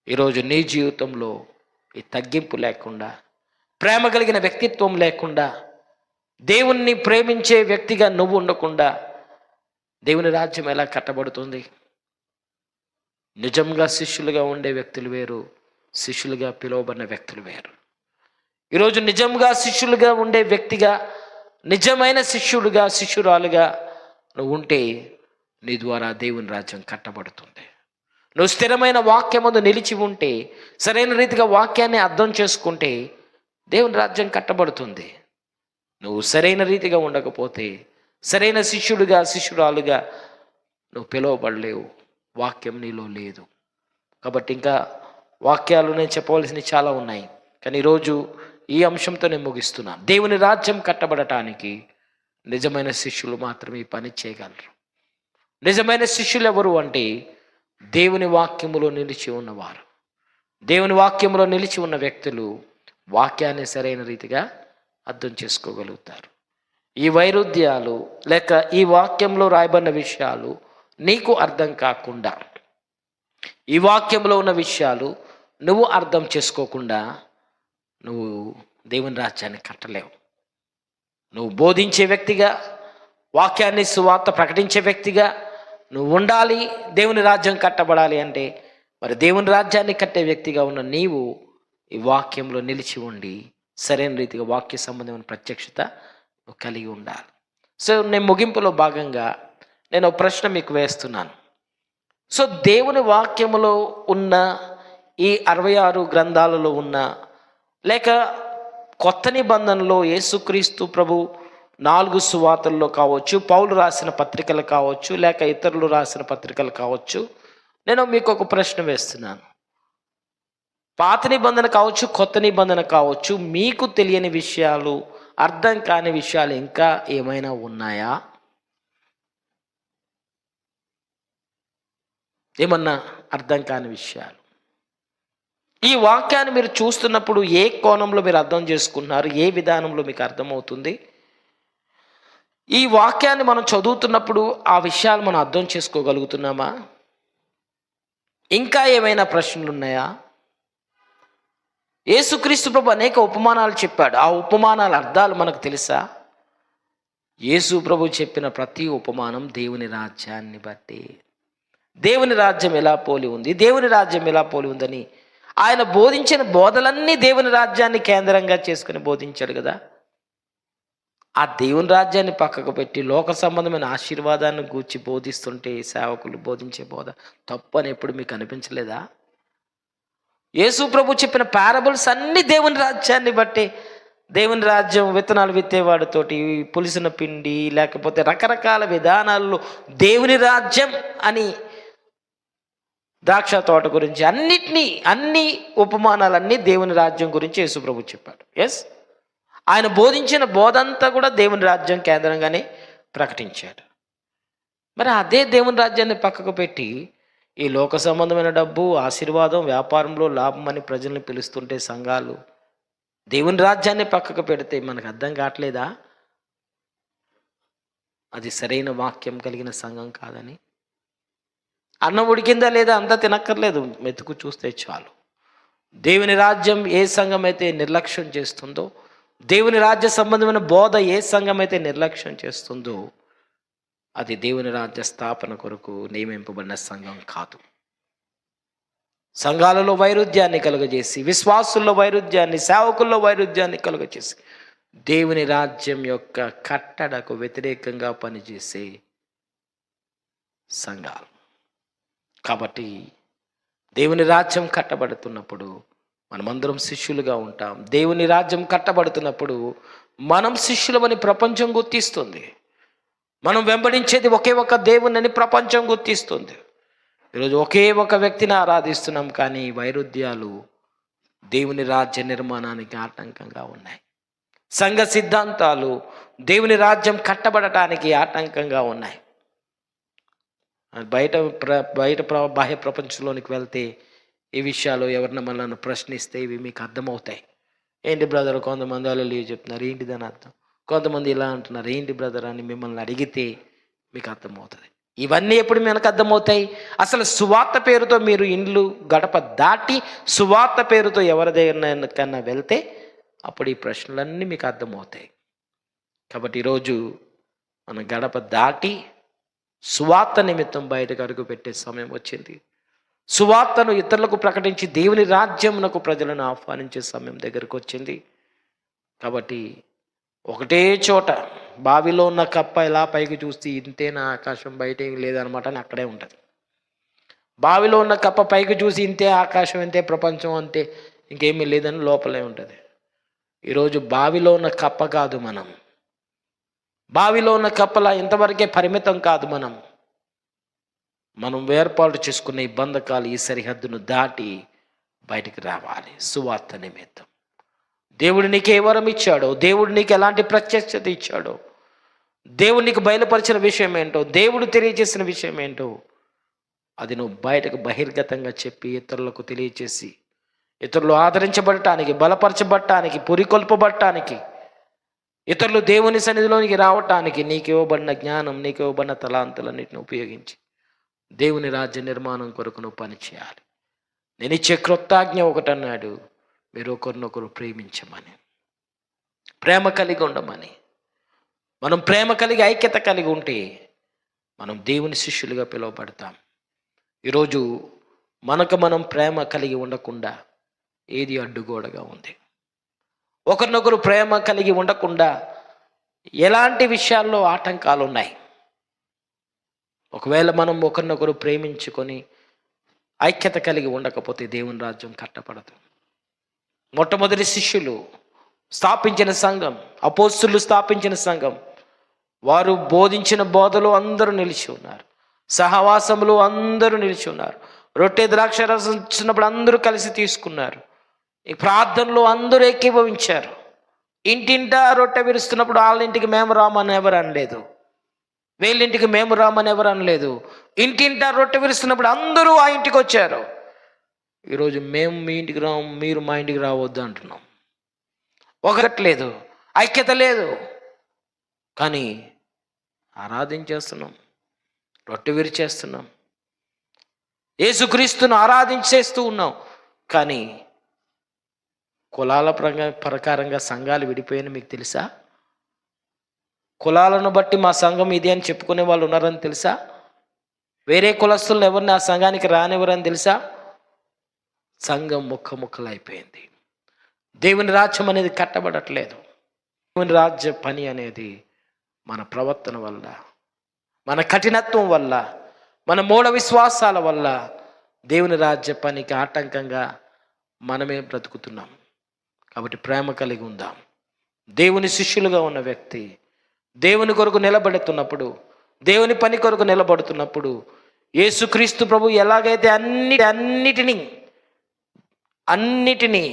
ఈరోజు నీ జీవితంలో ఈ తగ్గింపు లేకుండా, ప్రేమ కలిగిన వ్యక్తిత్వం లేకుండా, దేవుణ్ణి ప్రేమించే వ్యక్తిగా నువ్వు ఉండకుండా దేవుని రాజ్యం ఎలా కట్టబడుతుంది? నిజంగా శిష్యులుగా ఉండే వ్యక్తులు వేరు, శిష్యులుగా పిలువబడిన వ్యక్తులు వేరు. ఈరోజు నిజంగా శిష్యులుగా ఉండే వ్యక్తిగా, నిజమైన శిష్యుడుగా, శిష్యురాలుగా నువ్వు ఉంటే నీ ద్వారా దేవుని రాజ్యం కట్టబడుతుంది. నువ్వు స్థిరమైన వాక్యం ముందు నిలిచి ఉంటే, సరైన రీతిగా వాక్యాన్ని అర్థం చేసుకుంటే దేవుని రాజ్యం కట్టబడుతుంది. నువ్వు సరైన రీతిగా ఉండకపోతే, సరైన శిష్యుడిగా, శిష్యురాలుగా నువ్వు పిలువబడలేవు. వాక్యం నీలో లేదు. కాబట్టి ఇంకా వాక్యాలు నేను చెప్పవలసినవి చాలా ఉన్నాయి, కానీ ఈరోజు ఈ అంశంతో నేను ముగిస్తున్నాను. దేవుని రాజ్యం కట్టబడటానికి నిజమైన శిష్యులు మాత్రమే ఈ పని చేయగలరు. నిజమైన శిష్యులు ఎవరు అంటే దేవుని వాక్యములో నిలిచి ఉన్నవారు. దేవుని వాక్యములో నిలిచి ఉన్న వ్యక్తులు వాక్యాన్ని సరైన రీతిగా అర్థం చేసుకోగలుగుతారు. ఈ వైరుధ్యాలు లేక ఈ వాక్యంలో రాయబడిన విషయాలు నీకు అర్థం కాకుండా, ఈ వాక్యంలో ఉన్న విషయాలు నువ్వు అర్థం చేసుకోకుండా నువ్వు దేవుని రాజ్యాన్ని కట్టలేవు. నువ్వు బోధించే వ్యక్తిగా, వాక్యాన్ని సువార్త ప్రకటించే వ్యక్తిగా నువ్వు ఉండాలి. దేవుని రాజ్యం కట్టబడాలి అంటే మరి దేవుని రాజ్యాన్ని కట్టే వ్యక్తిగా ఉన్న నీవు ఈ వాక్యంలో నిలిచి ఉండి సరైన రీతిగా వాక్య సంబంధమైన ప్రత్యక్షత నువ్వు కలిగి ఉండాలి. సో నేను ముగింపులో భాగంగా నేను ఒక ప్రశ్న మీకు వేస్తున్నాను. సో దేవుని వాక్యములో ఉన్న ఈ 66 గ్రంథాలలో ఉన్న, లేక కొత్త నిబంధనలో యేసుక్రీస్తు ప్రభు 4 సువార్తల్లో కావచ్చు, పౌలు రాసిన పత్రికలు కావచ్చు, లేక ఇతరులు రాసిన పత్రికలు కావచ్చు, నేను మీకు ఒక ప్రశ్న వేస్తున్నాను. పాత నిబంధన కావచ్చు, కొత్త నిబంధన కావచ్చు, మీకు తెలియని విషయాలు, అర్థం కాని విషయాలు ఇంకా ఏమైనా ఉన్నాయా? ఏమన్నా అర్థం కాని విషయాలు? ఈ వాక్యాన్ని మీరు చూస్తున్నప్పుడు ఏ కోణంలో మీరు అర్థం చేసుకుంటున్నారు? ఏ విధానంలో మీకు అర్థమవుతుంది? ఈ వాక్యాన్ని మనం చదువుతున్నప్పుడు ఆ విషయాలు మనం అర్థం చేసుకోగలుగుతున్నామా? ఇంకా ఏమైనా ప్రశ్నలు ఉన్నాయా? యేసుక్రీస్తు ప్రభు అనేక ఉపమానాలు చెప్పాడు. ఆ ఉపమానాల అర్థాలు మనకు తెలుసా? యేసు ప్రభు చెప్పిన ప్రతి ఉపమానం దేవుని రాజ్యాన్ని బట్టి, దేవుని రాజ్యం ఎలా పోలి ఉంది, దేవుని రాజ్యం ఎలా పోలి ఉందని ఆయన బోధించిన బోధలన్నీ దేవుని రాజ్యాన్ని కేంద్రంగా చేసుకుని బోధించాడు కదా. ఆ దేవుని రాజ్యాన్ని పక్కకు పెట్టి లోక సంబంధమైన ఆశీర్వాదాన్ని గూర్చి బోధిస్తుంటే సేవకులు బోధించే బోధ తప్పు అని ఎప్పుడు మీకు అనిపించలేదా? యేసు ప్రభు చెప్పిన పారబుల్స్ అన్నీ దేవుని రాజ్యాన్ని బట్టి, దేవుని రాజ్యం విత్తనాలు విత్తేవాడితోటి, పులిసిన పిండి, లేకపోతే రకరకాల విధానాల్లో దేవుని రాజ్యం అని, ద్రాక్ష తోట గురించి, అన్ని ఉపమానాలన్నీ దేవుని రాజ్యం గురించి యేసు ప్రభు చెప్పాడు. ఎస్, ఆయన బోధించిన బోధంతా కూడా దేవుని రాజ్యం కేంద్రంగానే ప్రకటించాడు. మరి అదే దేవుని రాజ్యాన్ని పక్కకు పెట్టి ఈ లోక సంబంధమైన డబ్బు, ఆశీర్వాదం, వ్యాపారంలో లాభం అని ప్రజల్ని పిలుస్తుంటే సంఘాలు దేవుని రాజ్యాన్ని పక్కకు పెడితే మనకు అర్థం కావట్లేదా అది సరైన వాక్యం కలిగిన సంఘం కాదని? అన్నం ఉడికిందా లేదా అంతా తినక్కర్లేదు, మెతుకు చూస్తే చాలు. దేవుని రాజ్యం ఏ సంఘం అయితే నిర్లక్ష్యం చేస్తుందో, దేవుని రాజ్య సంబంధమైన బోధ ఏ సంఘం అయితే నిర్లక్ష్యం చేస్తుందో, అది దేవుని రాజ్య స్థాపన కొరకు నియమింపబడిన సంఘం కాదు. సంఘాలలో వైరుధ్యాన్ని కలుగజేసి, విశ్వాసుల్లో వైరుధ్యాన్ని, సేవకుల్లో వైరుధ్యాన్ని కలుగజేసి దేవుని రాజ్యం యొక్క కట్టడకు వ్యతిరేకంగా పనిచేసే సంఘాలు. కాబట్టి దేవుని రాజ్యం కట్టబడుతున్నప్పుడు మనమందరం శిష్యులుగా ఉంటాం. దేవుని రాజ్యం కట్టబడుతున్నప్పుడు మనం శిష్యులమని ప్రపంచం గుర్తిస్తుంది. మనం వెంబడించేది ఒకే ఒక దేవుని ప్రపంచం గుర్తిస్తుంది. ఈరోజు ఒకే ఒక వ్యక్తిని ఆరాధిస్తున్నాం, కానీ వైరుధ్యాలు దేవుని రాజ్య నిర్మాణానికి ఆటంకంగా ఉన్నాయి. సంఘ సిద్ధాంతాలు దేవుని రాజ్యం కట్టబడటానికి ఆటంకంగా ఉన్నాయి. బాహ్య ప్రపంచంలోనికి వెళ్తే ఈ విషయాలు ఎవరిని మనల్ని ప్రశ్నిస్తే ఇవి మీకు అర్థమవుతాయి. ఏంటి బ్రదర్, కొంతమంది వాళ్ళు లీవ్ చెప్తున్నారు, ఏంటి దాని అర్థం? కొంతమంది ఇలా అంటున్నారు, ఏంటి బ్రదర్ అని మిమ్మల్ని అడిగితే మీకు అర్థమవుతుంది. ఇవన్నీ ఎప్పుడు మనకు అర్థమవుతాయి? అసలు సువార్త పేరుతో మీరు ఇండ్లు గడప దాటి సువార్త పేరుతో ఎవరి దగ్గరకన్నా వెళ్తే అప్పుడు ఈ ప్రశ్నలన్నీ మీకు అర్థమవుతాయి. కాబట్టి ఈరోజు మన గడప దాటి సువార్త నిమిత్తం బయటకు అడుగు పెట్టే సమయం వచ్చింది. సువార్తను ఇతరులకు ప్రకటించి దేవుని రాజ్యమునకు ప్రజలను ఆహ్వానించే సమయం దగ్గరకు వచ్చింది. కాబట్టి ఒకటే చోట బావిలో ఉన్న కప్ప ఇలా పైకి చూస్తే ఇంతేనా ఆకాశం, బయట ఏం లేదనమాట అని అక్కడే ఉంటుంది. బావిలో ఉన్న కప్ప పైకి చూసి ఇంతే ఆకాశం, ఇంతే ప్రపంచం, అంతే, ఇంకేమీ లేదని లోపలే ఉంటుంది. ఈరోజు బావిలో ఉన్న కప్ప కాదు మనం. బావిలో ఉన్న కప్పలా ఇంతవరకే పరిమితం కాదు మనం ఏర్పాటు చేసుకున్న ఈ బంధకాలు, ఈ సరిహద్దును దాటి బయటికి రావాలి సువార్త నిమిత్తం. దేవుడు నీకు ఏ వరం ఇచ్చాడో, దేవుడు నీకు ఎలాంటి ప్రత్యక్షత ఇచ్చాడో, దేవుడు నీకు బయలుపరిచిన విషయం ఏంటో, దేవుడు తెలియజేసిన విషయం ఏంటో, అది నువ్వు బయటకు బహిర్గతంగా చెప్పి ఇతరులకు తెలియచేసి ఇతరులు ఆదరించబడటానికి, బలపరచబడటానికి, పురికొల్పబడటానికి, ఇతరులు దేవుని సన్నిధిలోనికి రావటానికి నీకు ఇవ్వబడిన జ్ఞానం, నీకు ఇవ్వబడిన తలాంతులన్నింటిని ఉపయోగించి దేవుని రాజ్య నిర్మాణం కొరకు నువ్వు పనిచేయాలి. నేను ఇచ్చే క్రొత్తాజ్ఞ ఒకటన్నాడు, మీరు ఒకరినొకరు ప్రేమించమని, ప్రేమ కలిగి ఉండమని. మనం ప్రేమ కలిగి ఐక్యత కలిగి ఉంటే మనం దేవుని శిష్యులుగా పిలువబడతాం. ఈరోజు మనం ప్రేమ కలిగి ఉండకుండా ఏది అడ్డుగోడగా ఉంది? ఒకరినొకరు ప్రేమ కలిగి ఉండకుండా ఎలాంటి విషయాల్లో ఆటంకాలు ఉన్నాయి? ఒకవేళ మనం ఒకరినొకరు ప్రేమించుకొని ఐక్యత కలిగి ఉండకపోతే దేవుని రాజ్యం కట్టపడదు. మొట్టమొదటి శిష్యులు స్థాపించిన సంఘం, అపోస్తులు స్థాపించిన సంఘం, వారు బోధించిన బోధలు అందరూ నిలిచి ఉన్నారు. సహవాసములు అందరూ నిలిచి ఉన్నారు. రొట్టె ద్రాక్ష రసం ఇచ్చినప్పుడు అందరూ కలిసి తీసుకున్నారు. ఈ ప్రార్థనలో అందరూ ఏకీభవించారు. ఇంటింటా రొట్టె విరుస్తున్నప్పుడు వాళ్ళ ఇంటికి మేము రామని ఎవరు అనలేదు, వీళ్ళింటికి మేము రామని ఎవరు అనలేదు. ఇంటింటా రొట్టె విరుస్తున్నప్పుడు అందరూ ఆ ఇంటికి వచ్చారు. ఈరోజు మేము మీ ఇంటికి రాము, మీరు మా ఇంటికి రావద్దు అంటున్నాం. ఒకట్లేదు, ఐక్యత లేదు. కానీ ఆరాధించేస్తున్నాం, రొట్టె విరిచేస్తున్నాం, యేసుక్రీస్తును ఆరాధించేస్తూ ఉన్నాం. కానీ కులాల ప్రకారంగా సంఘాలు విడిపోయిన మీకు తెలుసా? కులాలను బట్టి మా సంఘం ఇది అని చెప్పుకునే వాళ్ళు ఉన్నారని తెలుసా? వేరే కులస్తులను ఎవరిని ఆ సంఘానికి రానివ్వరని తెలుసా? సంఘం ముక్కలు అయిపోయింది. దేవుని రాజ్యం అనేది కట్టబడట్లేదు. దేవుని రాజ్య పని అనేది మన ప్రవర్తన వల్ల, మన కఠినత్వం వల్ల, మన మూఢ విశ్వాసాల వల్ల దేవుని రాజ్య పనికి ఆటంకంగా మనమే బ్రతుకుతున్నాం. కాబట్టి ప్రేమ కలిగి ఉందాం. దేవుని శిష్యులుగా ఉన్న వ్యక్తి దేవుని కొరకు నిలబడుతున్నప్పుడు, దేవుని పని కొరకు నిలబడుతున్నప్పుడు, యేసుక్రీస్తు ప్రభు ఎలాగైతే అన్నిటినీ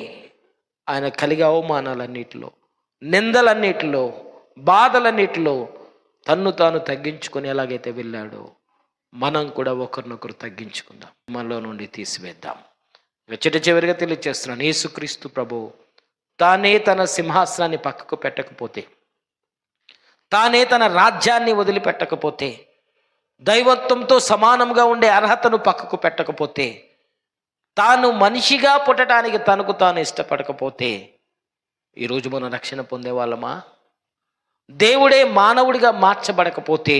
ఆయన కలిగే అవమానాలన్నిటిలో, నిందలన్నిటిలో, బాధలన్నిటిలో తన్ను తాను తగ్గించుకొని ఎలాగైతే వెళ్ళాడో మనం కూడా ఒకరినొకరు తగ్గించుకుందాం, మనలో నుండి తీసివేద్దాం. చివరిగా తెలియజేస్తున్నాను, యేసుక్రీస్తు ప్రభు తానే తన సింహాసనాన్ని పక్కకు పెట్టకపోతే, తానే తన రాజ్యాన్ని వదిలిపెట్టకపోతే, దైవత్వంతో సమానంగా ఉండే అర్హతను పక్కకు పెట్టకపోతే, తాను మనిషిగా పుట్టడానికి తనకు తాను ఇష్టపడకపోతే ఈరోజు మనం రక్షణ పొందేవాళ్ళమా? దేవుడే మానవుడిగా మార్చబడకపోతే,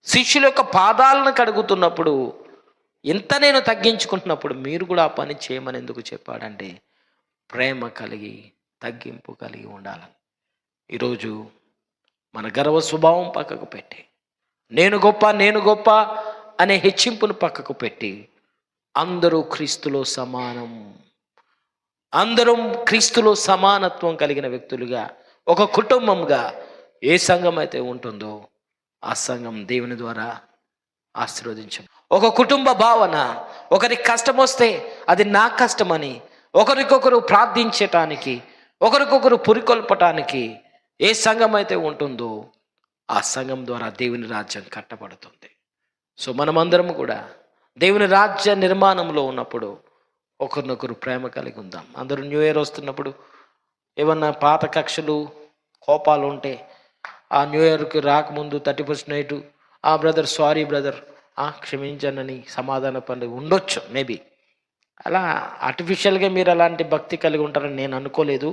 శిష్యుల యొక్క పాదాలను కడుగుతున్నప్పుడు ఇంత నేను తగ్గించుకుంటున్నప్పుడు మీరు కూడా ఆ పని చేయమని ఎందుకు చెప్పాడంటే ప్రేమ కలిగి, తగ్గింపు కలిగి ఉండాలని. ఈరోజు మన గర్వ స్వభావం పక్కకు పెట్టి, నేను గొప్ప అనే హెచ్చింపును పక్కకు పెట్టి, అందరూ క్రీస్తులో సమానం, అందరం క్రీస్తులో సమానత్వం కలిగిన వ్యక్తులుగా, ఒక కుటుంబంగా ఏ సంఘం అయితే ఉంటుందో ఆ సంఘం దేవుని ద్వారా ఆశీర్వదించం. ఒక కుటుంబ భావన, ఒకరికి కష్టం వస్తే అది నా కష్టమని ఒకరికొకరు ప్రార్థించటానికి, ఒకరికొకరు పురికొల్పటానికి ఏ సంఘం అయితే ఉంటుందో ఆ సంఘం ద్వారా దేవుని రాజ్యం కట్టబడుతుంది. సో మనమందరం కూడా దేవుని రాజ్య నిర్మాణంలో ఉన్నప్పుడు ఒకరినొకరు ప్రేమ కలిగి ఉందాం. అందరూ న్యూ ఇయర్ వస్తున్నప్పుడు ఏమన్నా పాత కక్షలు, కోపాలు ఉంటే ఆ న్యూ ఇయర్కి రాకముందు 31st night brother sorry brother క్షమించనని సమాధాన పనులు ఉండొచ్చు. మేబీ అలా ఆర్టిఫిషియల్గా మీరు అలాంటి భక్తి కలిగి ఉంటారని నేను అనుకోలేదు.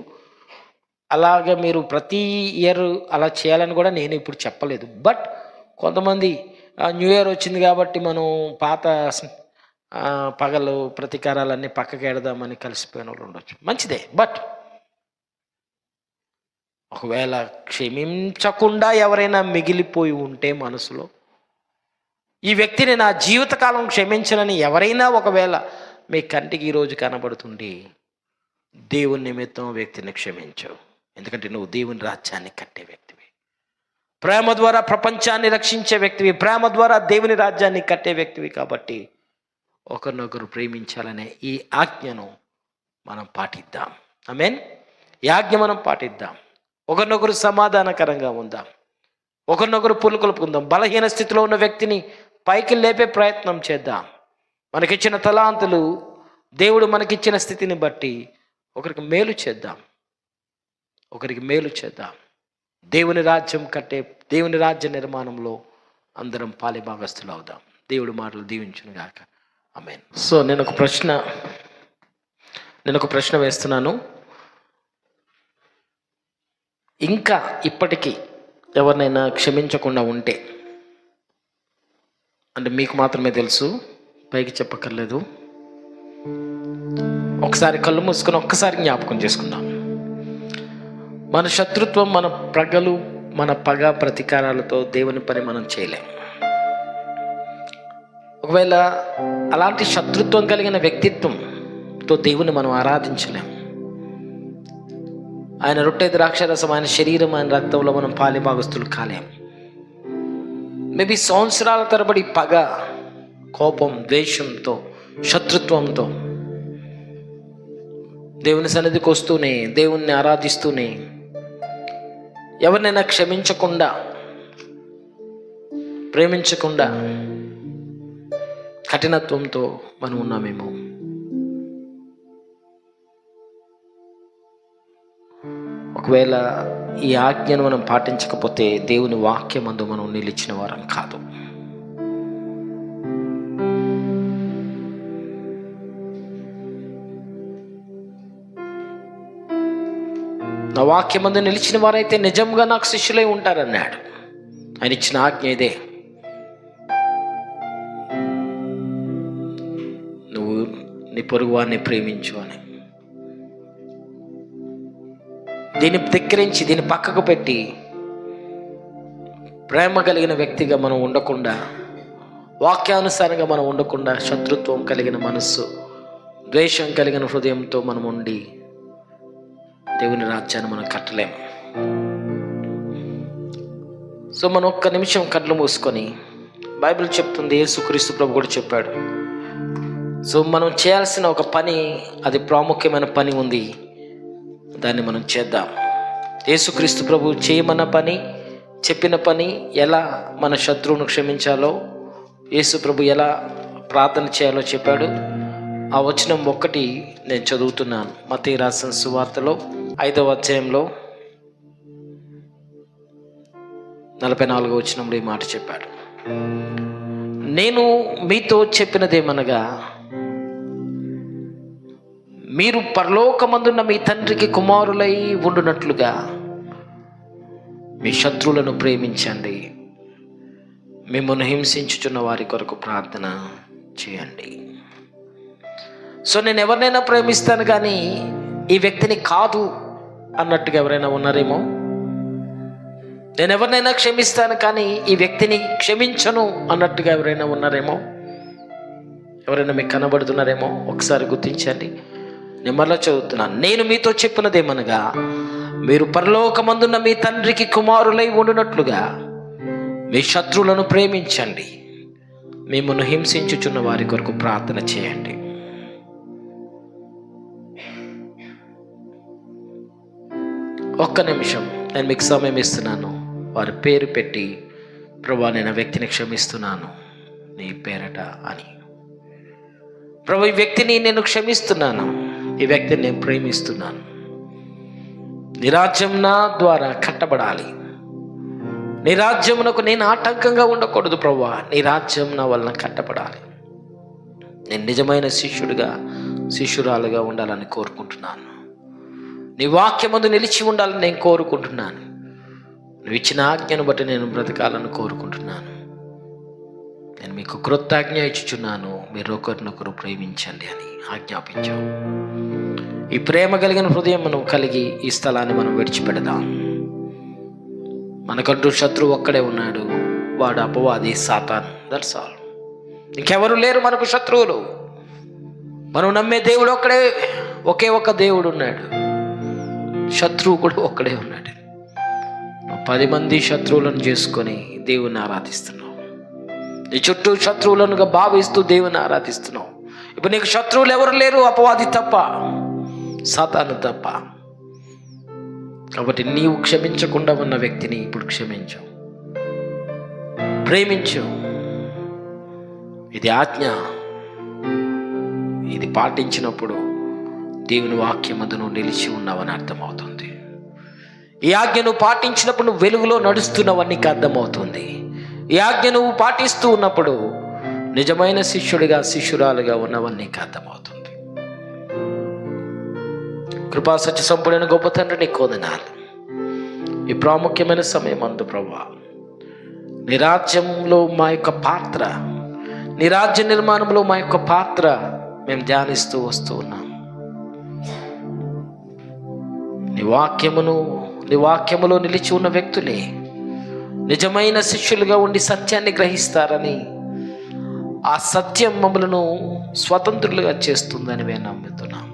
అలాగే మీరు ప్రతి ఇయర్ అలా చేయాలని కూడా నేను ఇప్పుడు చెప్పలేదు. బట్ కొంతమంది న్యూ ఇయర్ వచ్చింది కాబట్టి మనం పాత పగలు ప్రతీకారాలన్నీ పక్కకి ఎడదామని కలిసిపోయిన వాళ్ళు ఉండొచ్చు, మంచిదే. బట్ ఒకవేళ క్షమించకుండా ఎవరైనా మిగిలిపోయి ఉంటే మనసులో, ఈ వ్యక్తిని నా జీవితకాలం క్షమించనని ఎవరైనా ఒకవేళ మీ కంటికి ఈరోజు కనబడుతుంది, దేవుని నిమిత్తం వ్యక్తిని క్షమించవు. ఎందుకంటే నువ్వు దేవుని రాజ్యాన్ని కట్టే వ్యక్తివి, ప్రేమ ద్వారా ప్రపంచాన్ని రక్షించే వ్యక్తివి, ప్రేమ ద్వారా దేవుని రాజ్యాన్ని కట్టే వ్యక్తివి. కాబట్టి ఒకరినొకరు ప్రేమించాలనే ఈ ఆజ్ఞను మనం పాటిద్దాం. ఆమేన్. ఈ ఆజ్ఞ మనం పాటిద్దాం. ఒకరినొకరు సమాధానకరంగా ఉందాం, ఒకరినొకరు పులుకొల్పుకుందాం. బలహీన స్థితిలో ఉన్న వ్యక్తిని పైకి లేపే ప్రయత్నం చేద్దాం. మనకిచ్చిన తలాంతులు, దేవుడు మనకిచ్చిన స్థితిని బట్టి ఒకరికి మేలు చేద్దాం, ఒకరికి మేలు చేద్దాం. దేవుని రాజ్యం కట్టే, దేవుని రాజ్య నిర్మాణంలో అందరం పాలిభాగస్తులు అవుదాం. దేవుడి మాటలు దీవించును గాక. ఆమేన్. సో నేను ఒక ప్రశ్న వేస్తున్నాను. ఇంకా ఇప్పటికీ ఎవరినైనా క్షమించకుండా ఉంటే, అంటే మీకు మాత్రమే తెలుసు, పైకి చెప్పక్కర్లేదు. ఒకసారి కళ్ళు మూసుకొని ఒక్కసారి జ్ఞాపకం చేసుకుందాం. మన శత్రుత్వం, మన ప్రగలు, మన పగ ప్రతీకారాలతో దేవుని పని మనం చేయలేం. ఒకవేళ అలాంటి శత్రుత్వం కలిగిన వ్యక్తిత్వంతో దేవుని మనం ఆరాధించలేం. ఆయన రొట్టె ద్రాక్షరసం, ఆయన శరీరం, ఆయన రక్తంలో మనం పాలిభాగస్తులు కాలేం. మేబీ సంవత్సరాల తరబడి పగ, కోపం, ద్వేషంతో, శత్రుత్వంతో దేవుని సన్నిధికి వస్తూనే, దేవుణ్ణి ఆరాధిస్తూనే ఎవరినైనా క్షమించకుండా, ప్రేమించకుండా, కఠినత్వంతో మనం ఉన్నామేమో. ఒకవేళ ఈ ఆజ్ఞను మనం పాటించకపోతే దేవుని వాక్యమందు మనం నిలిచిన వారం కాదు. నా వాక్యమందు నిలిచిన వారైతే నిజంగా నాకు శిష్యులై ఉంటారన్నాడు. ఆయన ఇచ్చిన ఆజ్ఞ ఇదే. నువ్వు నీ పొరుగు వారిని ప్రేమించు అని. దీన్ని ధిక్కరించి, దీన్ని పక్కకు పెట్టి ప్రేమ కలిగిన వ్యక్తిగా మనం ఉండకుండా, వాక్యానుసారంగా మనం ఉండకుండా, శత్రుత్వం కలిగిన మనస్సు, ద్వేషం కలిగిన హృదయంతో మనం ఉండి దేవుని రాజ్యాన్ని మనం కట్టలేము. సో మనం ఒక్క నిమిషం కళ్ళు మూసుకొని, బైబిల్ చెప్తుంది, యేసుక్రీస్తు ప్రభు కూడా చెప్పాడు. సో మనం చేయాల్సిన ఒక పని, అది ప్రాముఖ్యమైన పని ఉంది, దాన్ని మనం చేద్దాం. యేసుక్రీస్తు ప్రభు చేయమన్న పని, చెప్పిన పని, ఎలా మన శత్రువును క్షమించాలో, యేసు ప్రభు ఎలా ప్రార్థన చేయాలో చెప్పాడు. ఆ వచనం ఒక్కటి నేను చదువుతున్నాను. మత్తయి రాసిన సువార్తలో 5వ అధ్యాయంలో 44వ వచనంలో ఈ మాట చెప్పాడు. నేను మీతో చెప్పినదేమనగా, మీరు పరలోకమందున్న మీ తండ్రికి కుమారులై ఉండునట్లుగా మీ శత్రువులను ప్రేమించండి, మిమ్మల్ని హింసించుచున్న వారి కొరకు ప్రార్థన చేయండి. సో నేను ఎవరినైనా ప్రేమిస్తాను కానీ ఈ వ్యక్తిని కాదు అన్నట్టుగా ఎవరైనా ఉన్నారేమో. నేను ఎవరినైనా క్షమిస్తాను కానీ ఈ వ్యక్తిని క్షమించను అన్నట్టుగా ఎవరైనా ఉన్నారేమో. ఎవరైనా మీకు కనబడుతున్నారేమో. ఒకసారి గుర్తించండి. నేను మరలా చదువుతున్నాను. నేను మీతో చెప్పినదేమనగా, మీరు పరలోకమందున్న మీ తండ్రికి కుమారులై ఉండునట్లుగా మీ శత్రువులను ప్రేమించండి, మిమ్మల్ని హింసించుచున్న వారి కొరకు ప్రార్థన చేయండి. ఒక్క నిమిషం నేను మీకు సమయం ఇస్తున్నాను. వారి పేరు పెట్టి, ప్రభా నేను ఆ వ్యక్తిని క్షమిస్తున్నాను నీ పేరట అని. ప్రభు ఈ వ్యక్తిని నేను క్షమిస్తున్నాను, ఈ వ్యక్తిని నేను ప్రేమిస్తున్నాను. నీ రాజ్యం నా ద్వారా కట్టబడాలి, నీ రాజ్యమునకు నేను ఆటంకంగా ఉండకూడదు ప్రభువా, నీ రాజ్యం నా వలన కట్టబడాలి. నేను నిజమైన శిష్యురాలుగా ఉండాలని కోరుకుంటున్నాను. నీ వాక్యమందు నిలిచి ఉండాలని నేను కోరుకుంటున్నాను. నువ్వు ఇచ్చిన ఆజ్ఞను బట్టి నేను బ్రతకాలని కోరుకుంటున్నాను. నేను మీకు కృతజ్ఞ ఇచ్చుచున్నాను, మీరు ఒకరినొకరు ప్రేమించండి అని ఆజ్ఞాపించావు. ఈ ప్రేమ కలిగిన హృదయం మనం కలిగి ఈ స్థలాన్ని మనం విడిచిపెడదాం. మనకంటూ శత్రువు ఒక్కడే ఉన్నాడు, వాడు అపవాది సాతాను. That's all. ఇంకెవరు లేరు మనకు శత్రువులు. మనం నమ్మే దేవుడు ఒక్కడే, ఒకే ఒక దేవుడు ఉన్నాడు. శత్రువు కూడా ఒక్కడే ఉన్నాడు. 10 మంది శత్రువులను చేసుకొని దేవుని ఆరాధిస్తున్నావు. నీ చుట్టూ శత్రువులనుగా భావిస్తూ దేవుని ఆరాధిస్తున్నావు. ఇప్పుడు నీకు శత్రువులు ఎవరు లేరు, అపవాది తప్ప, సాతాను తప్ప. కాబట్టి నీవు క్షమించకుండా ఉన్న వ్యక్తిని ఇప్పుడు క్షమించు, ప్రేమించు. ఇది ఆజ్ఞ. ఇది పాటించినప్పుడు దేవుని వాక్యమందు నువ్వు నిలిచి ఉన్నావని అర్థమవుతుంది. ఈ ఆజ్ఞ నువ్వు పాటించినప్పుడు నువ్వు వెలుగులో నడుస్తున్నావని నీకు అర్థమవుతుంది. ఈ ఆజ్ఞ నువ్వు పాటిస్తూ ఉన్నప్పుడు నిజమైన శిష్యుడిగా శిష్యురాలుగా ఉన్నవని నీకు అర్థమవుతుంది. కృపా సత్య సంపూర్ణ గొప్ప తండ్రి నీకు వందనాలు. ఈ ప్రాముఖ్యమైన సమయం అందు ప్రభువా, నీ రాజ్యంలో మా యొక్క పాత్ర, నీ రాజ్య నిర్మాణంలో మా యొక్క పాత్ర మేము ధ్యానిస్తూ వస్తూ ఉన్నాం. నీ వాక్యములో నిలిచి ఉన్న వ్యక్తులే నిజమైన శిష్యులుగా ఉండి సత్యాన్ని గ్రహిస్తారని, ఆ సత్యం మమ్మలను స్వతంత్రులుగా చేస్తుందని మేము నమ్ముతున్నాం.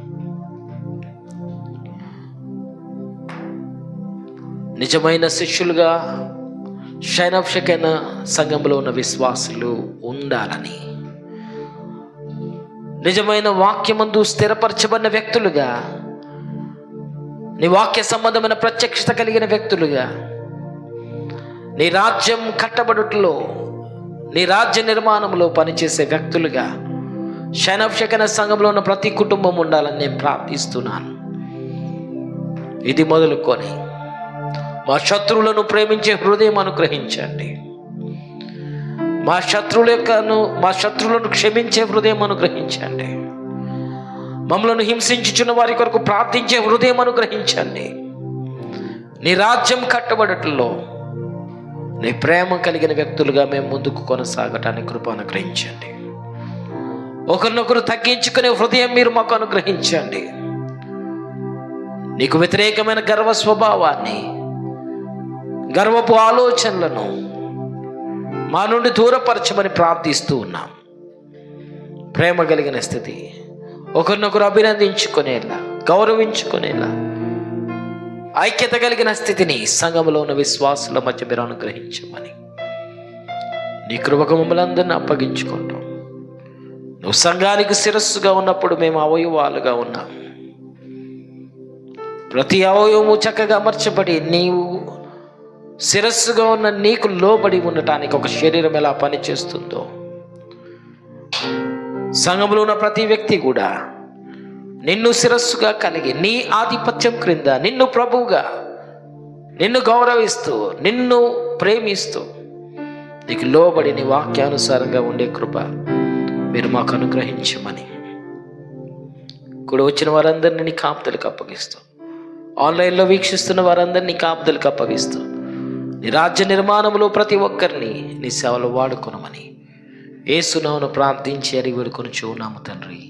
నిజమైన శిష్యులుగా షైనఫ్షకైన సంఘంలో ఉన్న విశ్వాసులు ఉండాలని, నిజమైన వాక్యమందు స్థిరపరచబడిన వ్యక్తులుగా, నీ వాక్య సంబంధమైన ప్రత్యక్షత కలిగిన వ్యక్తులుగా, నీ రాజ్యం కట్టబడుటలో, నీ రాజ్య నిర్మాణంలో పనిచేసే వ్యక్తులుగా షైనఫ్షకైన సంఘంలో ఉన్న ప్రతి కుటుంబం ఉండాలని నేను ప్రార్థిస్తున్నాను. ఇది మొదలుకొని మా శత్రువులను ప్రేమించే హృదయం అనుగ్రహించండి. మా శత్రువులను క్షమించే హృదయం అనుగ్రహించండి. మమ్మలను హింసించుచున్న వారి కొరకు ప్రార్థించే హృదయం అనుగ్రహించండి. నీ రాజ్యం కట్టబడటంలో నీ ప్రేమ కలిగిన వ్యక్తులుగా మేము ముందుకు కొనసాగటానికి కృప అనుగ్రహించండి. ఒకరినొకరు తగ్గించుకునే హృదయం మీరు మాకు అనుగ్రహించండి. నీకు వ్యతిరేకమైన గర్వ స్వభావాన్ని, గర్వపు ఆలోచనలను మా నుండి దూరపరచమని ప్రార్థిస్తూ ఉన్నాం. ప్రేమ కలిగిన స్థితి, ఒకరినొకరు అభినందించుకునేలా, గౌరవించుకునేలా, ఐక్యత కలిగిన స్థితిని సంఘంలో ఉన్న విశ్వాసుల మధ్య మీరు అనుగ్రహించమని నీ కృపకు మమ్మల్ని అందరినీ అప్పగించుకుంటాం. నువ్వు సంఘానికి శిరస్సుగా ఉన్నప్పుడు మేము అవయవాలుగా ఉన్నాం. ప్రతి అవయవము చక్కగా అమర్చబడి నీవు శిరస్సుగా ఉన్న నీకు లోబడి ఉండటానికి ఒక శరీరం ఎలా పనిచేస్తుందో, సంఘంలో ఉన్న ప్రతి వ్యక్తి కూడా నిన్ను శిరస్సుగా కలిగి నీ ఆధిపత్యం క్రింద నిన్ను ప్రభువుగా, నిన్ను గౌరవిస్తూ, నిన్ను ప్రేమిస్తూ, నీకు లోబడి నీ వాక్యానుసారంగా ఉండే కృప మీరు మాకు అనుగ్రహించమని, కూడా వచ్చిన వారందరినీ నీ కాపుదలకు అప్పగిస్తూ, ఆన్లైన్లో వీక్షిస్తున్న వారందరినీ కాపుదలకు అప్పగిస్తూ, నీ రాజ్య నిర్మాణంలో ప్రతి ఒక్కరిని నీ సేవలో వాడుకొనమని యేసు నామమున ప్రార్థించి అడిగి వేడుకొనుచున్నాము తండ్రి.